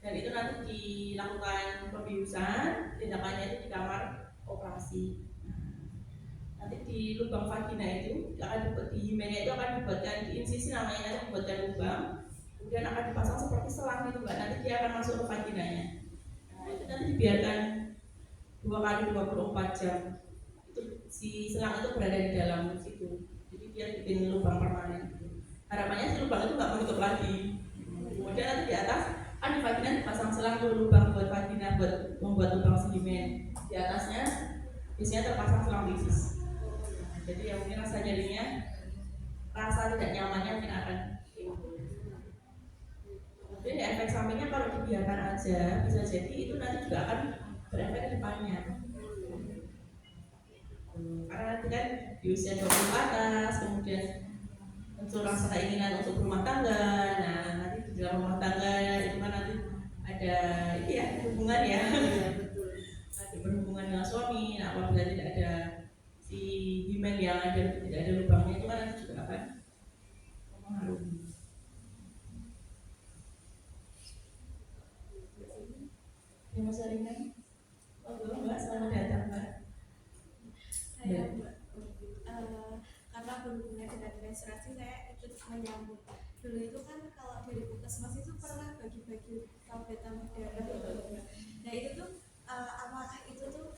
dan itu nanti dilakukan pembiusan, tindakannya itu di kamar operasi. Nah, nanti di lubang vagina itu akan dibuat, di himennya itu akan dibuatkan di insisi namanya, nanti dibuatkan lubang. Kemudian akan dipasang seperti selang gitu Mbak, nanti dia akan masuk ke vaginanya. Nah itu nanti dibiarkan 2 kali 24 jam. Itu si selang itu berada di dalam situ. Jadi dia bikin lubang permanen. Harapannya si lubang itu nggak menutup lagi. Kemudian nanti di atas kan di vagina dipasang selang lubang buat vagina, buat membuat lubang sedimen. Di atasnya biasanya terpasang selang bisis. Jadi yang mungkin rasa nyerinya, rasa tidak nyamannya mungkin akan timbul. Jadi efek sampingnya kalau dibiarkan aja bisa jadi itu nanti juga akan berefek ke depannya. Karena nanti kan di usia 20 atas kemudian muncul rasa keinginan untuk berumah tangga. Nah nanti di dalam rumah tangga itu kan nanti ada ini ya hubungan ya, ada berhubungan dengan suami. Nah apabila tidak ada si himen yang ada tidak ada lubangnya itu kan nanti juga akan mempengaruhi. Ya Mas Arina, Mbak selamat datang Mbak. Saya Mbak, karena berhubungan dengan menstruasi saya ikut menyambut. Dulu itu kan kalau dari puskesmas itu pernah bagi-bagi tablet tambah darah. Nah itu tuh apakah itu tuh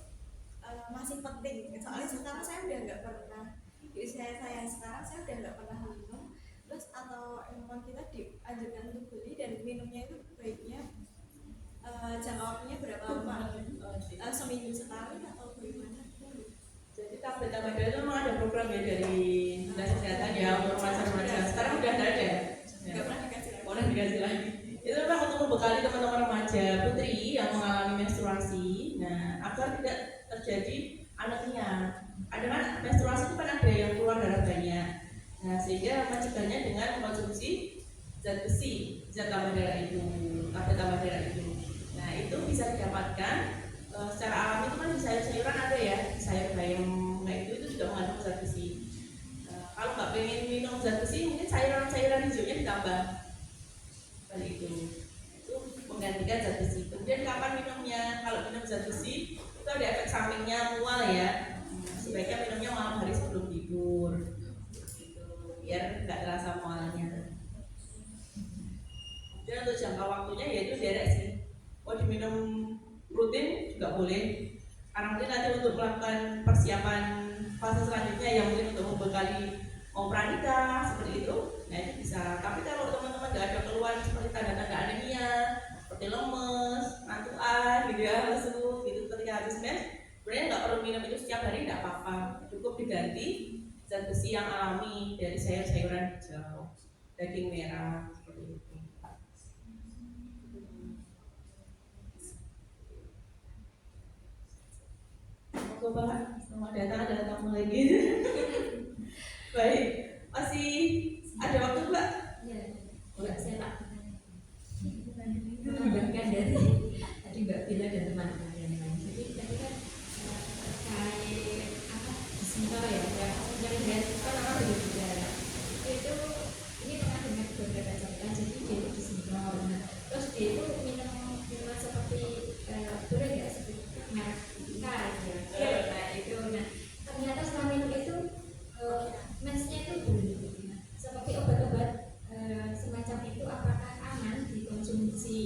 masih penting? Soalnya sekarang saya udah nggak pernah, di usia saya sekarang saya udah nggak pernah minum. Terus atau memang kita dianjurkan untuk beli dan minumnya itu baiknya jangka waktunya berapa lama? Seminggu sekali atau bagaimana? Jadi tablet tambah darah itu memang ada program ya dari dinas kesehatan ya untuk remaja-remaja. Sekarang udah nggak ada. Nggak pernah dikasih lagi. Pernah dikasih lagi. Itu memang untuk membekali teman-teman remaja putri yang mengalami menstruasi. Nah agar tidak terjadi anemia. Ada kan menstruasi itu kan ada yang keluar darah banyak. Nah sehingga mencegahnya dengan mengkonsumsi zat besi, zat tambah darah itu, tablet tambah darah itu. Nah itu bisa didapatkan secara alami itu kan di sayur-sayuran ada ya, sayur bayam kayak itu juga mengandung zat besi. Kalau nggak pengen minum zat besi mungkin sayuran-sayuran hijaunya ditambah kali itu menggantikan zat besi. Kemudian kapan minumnya? Kalau minum zat besi itu ada efek sampingnya mual ya. Sebaiknya minumnya malam hari sebelum tidur gitu, biar nggak terasa mualnya. Kemudian untuk jangka waktunya yaitu derek sih. Oh diminum rutin juga boleh. Karena mungkin nanti untuk melakukan persiapan fase selanjutnya yang mungkin untuk membekali mau pranikah seperti itu, nah itu bisa. Tapi kalau teman-teman nggak ada keluhan seperti tanda-tanda anemia, seperti lemes, ngantukan gitu ya, lesu minum itu setiap hari tidak apa-apa, cukup diganti zat besi yang alami dari sayur-sayuran hijau, daging merah seperti itu. Oke Pak, selamat datang, ada tamu lagi. Baik, masih ada waktu Mbak? Ya, Mbak, saya tak menambahkan dari tadi Mbak Bila dan teman-teman yang lain. Jadi tadi kan terkait apa disinfektan ya, yang dari kan orang berbicara itu ini pernah dengar beberapa cerita. Jadi dia itu disinfektan, nah, terus dia itu minum minuman seperti boleh nggak seperti merek ya, nah itu, nah ternyata setelah minum itu mensnya itu berhenti. Seperti obat-obat semacam itu apakah aman dikonsumsi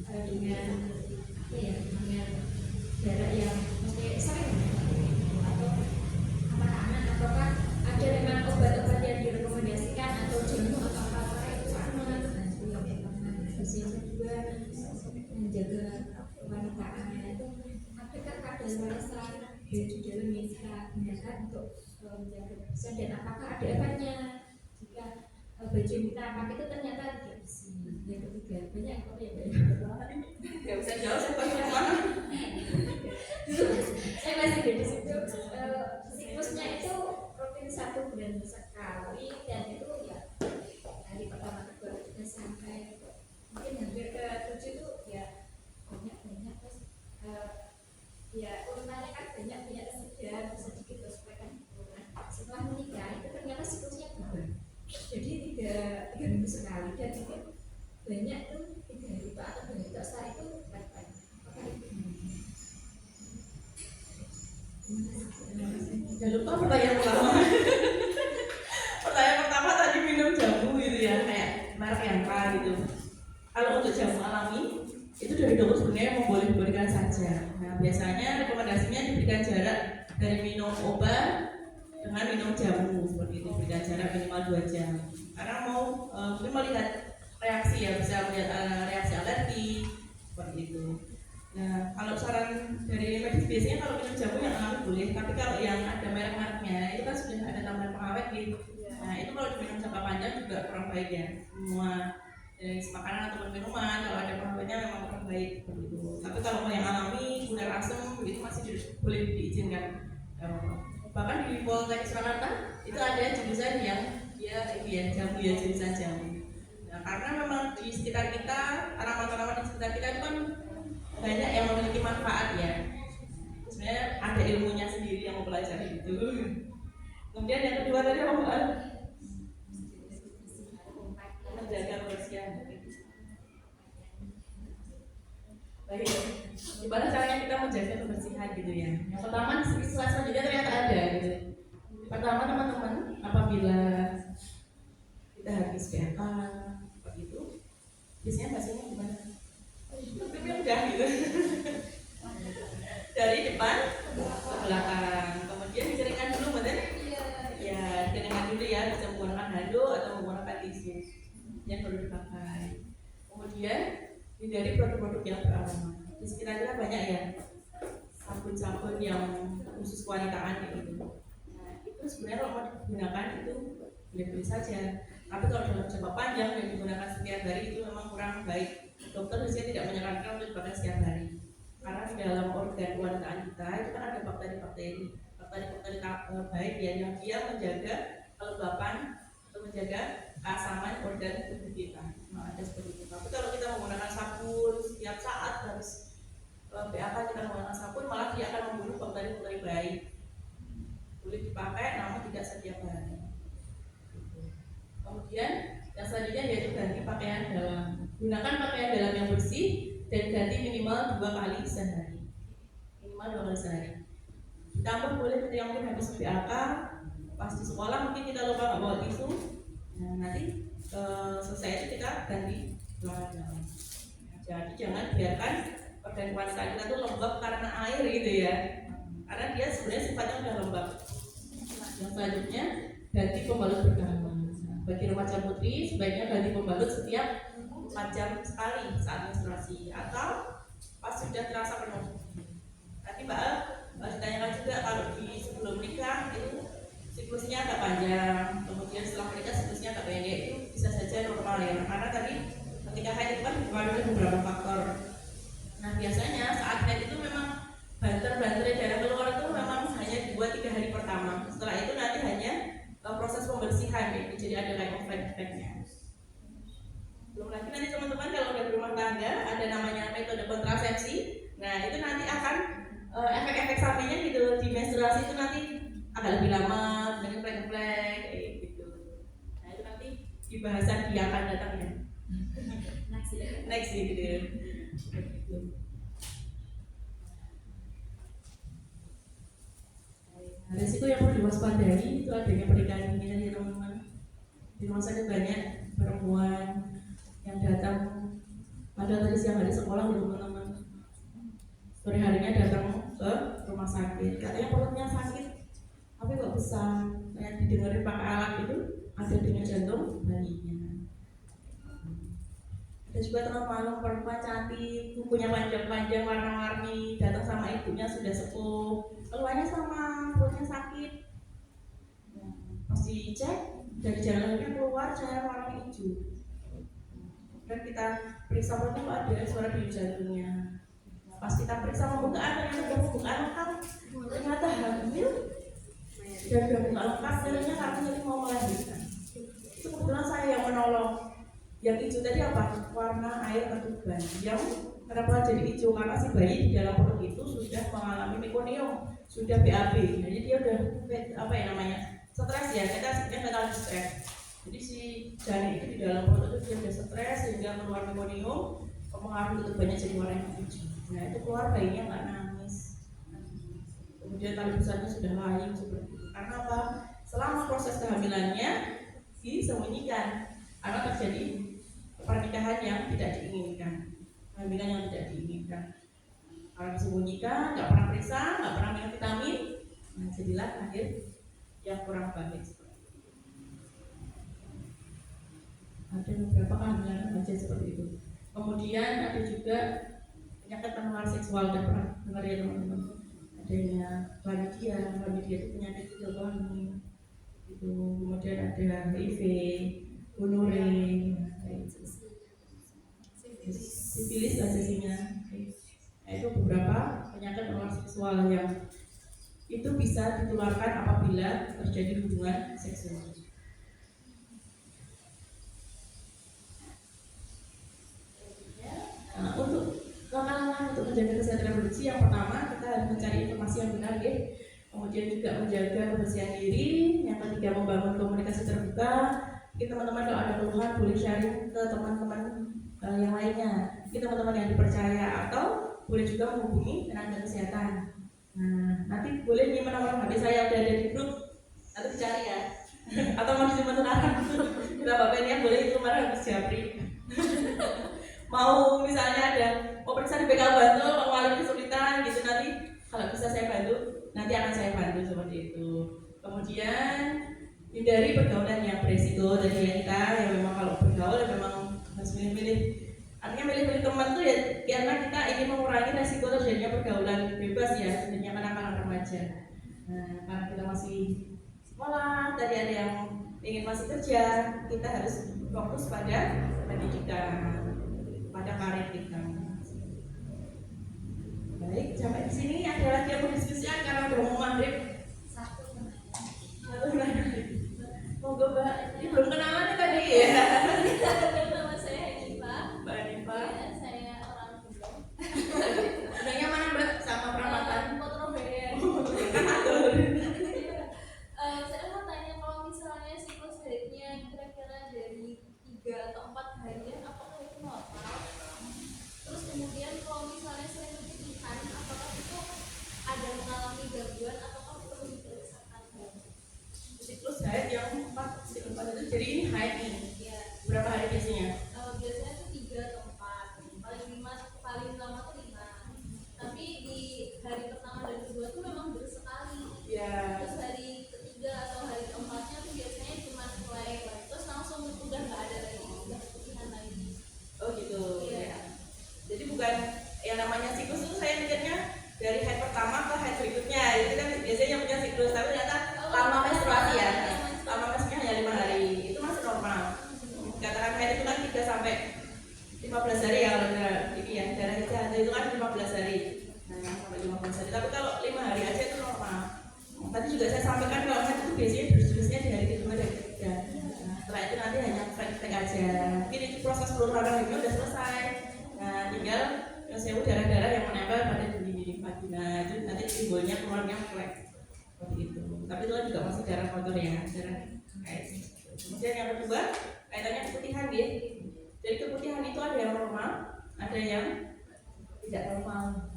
dengan apa ya, dengan jarak yang mesti sering atau apakah aman, apakah ada memang obat-obat yang direkomendasikan atau jamu atau apa itu aman. Terus yang kedua menjaga kewanitaan itu apakah kadar kolesterol di dalam yang kita gunakan untuk menjaga kebersihan dan apakah ada efeknya jika baju yang kita pakai itu ternyata tidak bersih. Yang ketiga banyak kok ya Nggak bisa jauh, saya pakai mana? saya masih di situ. Siklusnya itu rutin 1 bulan sekali dan itu ya dari pertama ke kedua sampai mungkin hampir ke 7 itu ya banyak terus ya urutannya kan banyak sedang sedikit terus mereka setelah menikah itu ternyata siklusnya berubah jadi 3 minggu sekali dan itu banyak tuh 3 hari itu atau 2 hari itu setelah itu baik-baik. Jangan lupa pertanyaan pertama. Pertanyaan pertama tadi minum jamu gitu ya, kayak merek yang apa gitu. Kalau untuk jamu alami itu dari dokter sebenarnya membolehkan saja. Nah biasanya rekomendasinya diberikan jarak dari minum obat dengan minum jamu seperti itu, berikan jarak minimal 2 jam. Karena mau mungkin melihat reaksi ya, bisa melihat reaksi alergi seperti itu. Nah kalau saran dari medis biasanya kalau minum jamu yang alami boleh, tapi kalau yang ada merek-mereknya itu kan sudah ada tambahan pengawet gitu. Nah itu kalau diminum jangka panjang juga kurang baik ya. Semua jenis makanan ataupun minuman kalau ada pengawetnya memang kurang baik seperti itu. Tapi kalau mau yang alami, gula asam itu masih boleh diizinkan. Bahkan di Poltek Surakarta itu ada jurusan yang dia jamu ya, jurusan jamu. Nah, karena memang di sekitar kita, tanaman-tanaman di sekitar kita itu kan banyak yang memiliki manfaat ya. Sebenarnya ada ilmunya sendiri yang mempelajari itu. Kemudian yang kedua tadi apa Mbak? Menjaga kebersihan. Baik, gimana caranya kita menjaga kebersihan gitu ya? Yang pertama di slide selanjutnya ternyata ada gitu. Pertama teman-teman, apabila kita habis PAK seperti itu, biasanya bahasanya gimana? Tapi udah gitu. Dari depan ke belakang, kemudian dikeringkan dulu, betul? Ya, dikeringkan dulu ya, bisa menggunakan handuk atau menggunakan tisu yang perlu dipakai. Kemudian hindari produk-produk yang beraroma. Di sekitar kita banyak ya sabun-sabun yang khusus kewanitaan gitu. Nah, itu sebenarnya kalau mau digunakan itu boleh-boleh saja. Tapi kalau dalam jangka panjang yang digunakan setiap hari itu memang kurang baik. Dokter biasanya tidak menyarankan untuk dipakai setiap hari. Karena di dalam organ kewanitaan kita itu kan ada bakteri-bakteri baik ya yang dia menjaga kelembapan atau menjaga keasaman organ tubuh kita. Nah, ada seperti itu. Tapi kalau kita menggunakan sabun setiap saat harus BAK kita menggunakan sabun, malah dia akan membunuh bakteri-bakteri baik. Boleh dipakai namun tidak setiap hari. Kemudian yang selanjutnya yaitu ganti pakaian dalam. Gunakan pakaian dalam yang bersih dan ganti minimal 2 kali sehari. Minimal 2 kali sehari. Ditambah boleh ketika yang mungkin habis BAK, pas di sekolah mungkin kita lupa nggak bawa tisu. Nah nanti selesai itu kita ganti celana dalam. Jadi jangan biarkan organ wanita kita tuh lembab karena air gitu ya. Karena dia sebenarnya sifatnya udah lembab. Yang selanjutnya ganti pembalut berkala. Bagi remaja putri sebaiknya ganti pembalut setiap 4 jam sekali saat menstruasi atau pas sudah terasa penuh. Nanti Mbak ditanyakan juga panjang, kemudian setelah menikah siklusnya agak pendek, itu bisa saja normal ya. Karena tadi ketika haid itu kan dipengaruhi oleh beberapa faktor. Nah biasanya saat haid itu memang banter-banter darah keluar itu memang hanya 2-3 hari pertama. Setelah itu nanti hanya proses pembersihan ya, jadi ada like effect-nya. Belum lagi nanti teman-teman kalau udah berumah tangga ada namanya metode kontrasepsi. Nah itu nanti akan efek-efek sampingnya gitu di menstruasi itu nanti agak lebih lama dengan flek-flek kayak gitu. Nah itu nanti di bahasan dia akan datang ya. Next gitu. Resiko yang perlu diwaspadai itu adanya pernikahan dini ya teman-teman. Di rumah sakit banyak perempuan yang datang pada tadi siang hari sekolah loh teman-teman. Sore harinya datang ke rumah sakit, katanya perutnya sakit, tapi kok besar. Kayak didengarin pakai alat itu ada denyut jantung bayinya. Ada juga teman-teman perempuan cantik, kukunya panjang-panjang warna-warni, datang sama ibunya sudah sepuh, keluarnya sama perutnya sakit. Pas dicek dari jalannya keluar cairan warna hijau. Dan kita periksa perutnya kok ada suara denyut jantungnya. Pas kita periksa pembukaan, ternyata pembukaan lengkap, ternyata hamil dan udah buka lengkap, ternyata katanya mau melahirkan. Itu kebetulan saya yang menolong. Yang hijau tadi apa? Warna air ketuban. Yang kenapa jadi hijau? Karena si bayi di dalam perut itu sudah mengalami mekonium, sudah BAB. Jadi dia udah apa ya namanya? Stres ya, kita sebutnya mental stres. Jadi si janin itu di dalam perut itu dia udah stres sehingga keluar mekonium, mempengaruhi ketubannya jadi warna hijau. Nah itu keluar bayinya nggak nangis. Kemudian tali pusatnya sudah layu seperti itu. Karena apa? Selama proses kehamilannya disembunyikan, karena terjadi pernikahan yang tidak diinginkan, kehamilan yang tidak diinginkan. Kalau disembunyikan, nggak pernah periksa, nggak pernah minum vitamin, nah jadilah akhir yang kurang baik. Ada beberapa kehamilan remaja seperti itu. Kemudian ada juga penyakit penular seksual, dan pernah dengar ya teman-teman, adanya chlamydia itu penyakit kelamin itu, kemudian ada HIV, gonorrhea, sifilis dan sesinya. Nah, itu beberapa penyakit penular seksual yang itu bisa ditularkan apabila terjadi hubungan seksual. Nah, untuk langkah-langkah untuk menjaga kesehatan reproduksi, yang pertama kita harus mencari informasi yang benar ya. Kemudian juga menjaga kebersihan diri. Yang ketiga membangun komunikasi terbuka. Mungkin teman-teman kalau ada keluhan boleh sharing ke teman-teman yang lainnya, mungkin teman-teman yang dipercaya, atau boleh juga menghubungi tenaga kesehatan. Nah nanti boleh nih nomor HP saya ada di grup, nanti dicari ya. Atau mau disimpan sekarang. Kita bapaknya boleh itu kemarin habis Japri. Mau misalnya ada mau periksa di BK Bantul, mau mengalami kesulitan gitu, nanti kalau bisa saya bantu, nanti akan saya bantu seperti itu. Kemudian hindari pergaulan yang beresiko. Dari kita yang memang kalau bergaul ya memang harus milih-milih. Artinya milih-milih teman tuh ya karena kita ingin mengurangi resiko terjadinya pergaulan bebas ya, sebenarnya anak-anak remaja. Nah, karena kita masih sekolah, tadi ada yang ingin masih kerja, kita harus fokus pada pendidikan, pada karir kita. Baik, sampai di sini ada lagi yang mau diskusikan karena udah mau maghrib. Satu lagi. Moga Mbak, ini belum kenalan ya tadi ya. Nama saya Hanifa. Mbak Hanifa. Ya, saya orang Gunung. Gunungnya mana Mbak? Sama perapatan. Potrobean. Saya mau tanya, kalau misalnya siklus haidnya kira-kira dari 3 atau 4 harian, apakah itu normal? Terus kemudian kalau misalnya saya berlebihan, apakah itu ada mengalami gangguan ataukah perlu diperiksakan? Siklus haid yang 4 itu jadi ini haid nih. Ya. Berapa hari biasanya? Biasanya itu 3 atau 4, paling lama tuh 5. Tapi di hari pertama dan kedua tuh memang bersekali. Ya. Terus hari ketiga atau hari keempatnya tuh biasanya cuma mulai, terus langsung udah nggak ada lagi, udah keputihan lagi. Oh gitu. Iya. Ya. Jadi bukan yang namanya siklus itu saya mikirnya dari haid pertama ke haid berikutnya. Itu kan biasanya yang punya siklus, tapi ternyata lama menstruasi ya. 15 hari ya kalau ini ya darah istihadah itu kan 15 hari. Nah, sampai 15 hari. Tapi kalau 5 hari aja itu normal. Tadi juga saya sampaikan kalau head itu biasanya berjenisnya di hari kedua dan ketiga. Nah, setelah itu nanti hanya cek aja. Mungkin itu proses peluruhan itu udah selesai. Nah, tinggal sewu darah-darah yang menempel pada dinding vagina itu nanti timbulnya keluarnya flek seperti itu. Tapi itu kan juga masih darah kotor ya, darah kayak gitu. Kemudian yang kedua kaitannya keputihan ya. Jadi keputihan itu ada yang normal, ada yang tidak normal.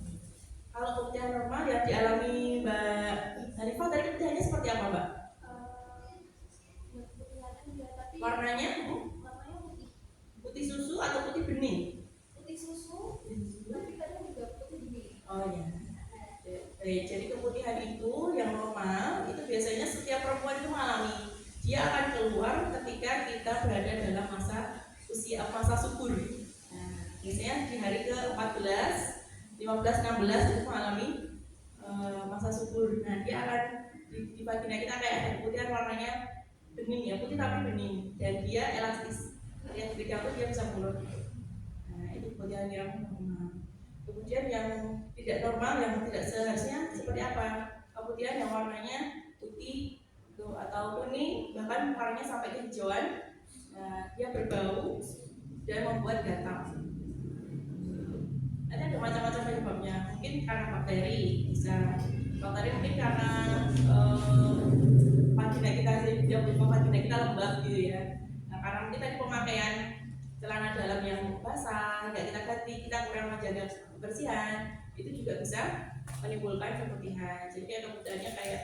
Kalau keputihan normal yang dialami Mbak Hanifah tadi keputihannya seperti apa Mbak? Warnanya putih susu atau putih bening? Putih susu, tapi kadang juga putih bening. Oh ya. Jadi keputihan itu yang normal itu biasanya setiap perempuan itu mengalami. Dia akan keluar ketika kita berada dalam masa subur. Nah, biasanya di hari ke-14, 15, 16 itu mengalami masa subur. Nah, dia akan di vagina kita kayak ada keputihan warnanya bening ya, putih tapi bening dan dia elastis. Yang ketika itu dia bisa mulur. Nah, itu keputihan yang normal. Kemudian yang tidak normal, yang tidak seharusnya seperti apa? Keputihan yang warnanya putih atau kuning, bahkan warnanya sampai kehijauan. Nah, dia berbau dan membuat gatal. Ada macam-macam penyebabnya. Mungkin karena bakteri, bisa bakteri mungkin karena vagina kita vagina kita lembab gitu ya. Nah, karena mungkin tadi pemakaian celana dalam yang basah, nggak kita ganti, kita kurang menjaga kebersihan, itu juga bisa menimbulkan keputihan. Jadi keputihannya kayak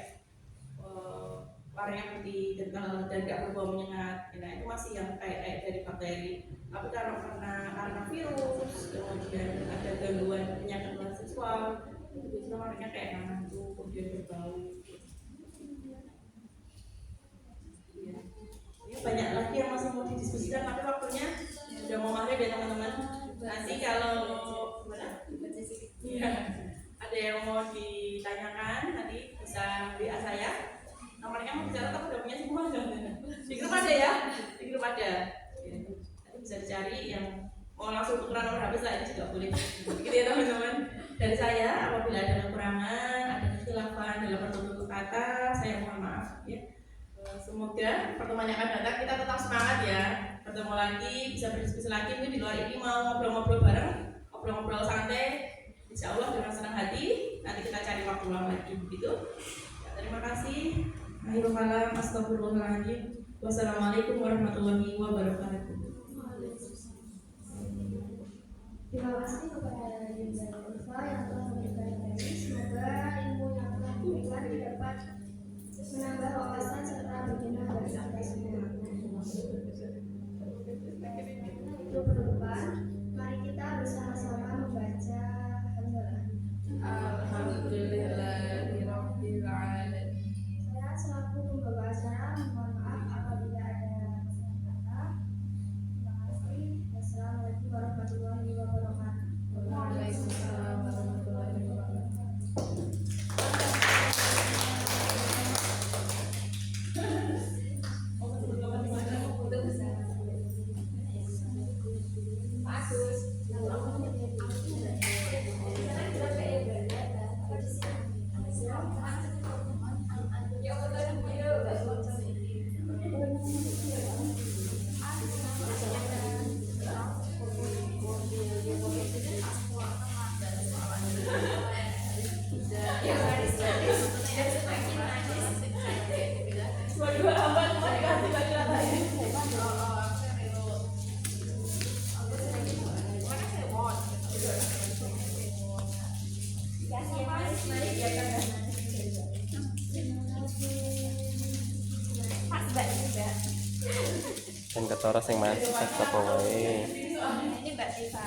warnanya putih kental dan nggak berbau menyengat. Nah, itu masih yang kayak dari bakteri. Tapi karena virus, kemudian ada gangguan penyakit seksual, itu biasanya warnanya kayak nanah itu, kemudian berbau. Ya. Ini banyak lagi yang masih mau didiskusikan, tapi waktunya sudah mau maghrib ya teman-teman. Nanti kalau ya, ada yang mau ditanyakan, nanti bisa WA saya. Nomornya mau bicara tapi udah punya semua. Di grup ada ya, di grup ada. Ya, nanti bisa dicari yang mau langsung tukeran nomor HP saya juga boleh. Gitu ya teman-teman. Dari saya, apabila ada kekurangan, ada kesalahan dalam pertutur kata, saya mohon maaf ya. Semoga pertemuan yang akan datang kita tetap semangat ya. Bertemu lagi, bisa berdiskusi lagi. Mungkin di luar ini mau ngobrol-ngobrol bareng, ngobrol-ngobrol santai. Insya Allah dengan senang hati. Nanti kita cari waktu luang lagi begitu. Ya, terima kasih. Akhirul kalam, astagfirullahaladzim. Wassalamualaikum warahmatullahi wabarakatuh. Terima kasih kepada Yunda Ulfa yang telah memberikan materi. Semoga ilmu yang telah diberikan dapat menambah wawasan serta berguna bagi kita semua. Itu penutupan. Mari kita bersama-sama membaca Alhamdulillahirabbil alamin. Saya selaku pembawa acara mohon maaf apabila ada kesalahan kata. Terima kasih. Wassalamualaikum warahmatullahi wabarakatuh. Waalaikumsalam warahmatullahi wabarakatuh. Yang ketara sing masak apa wae. Ini Mbak Tifa.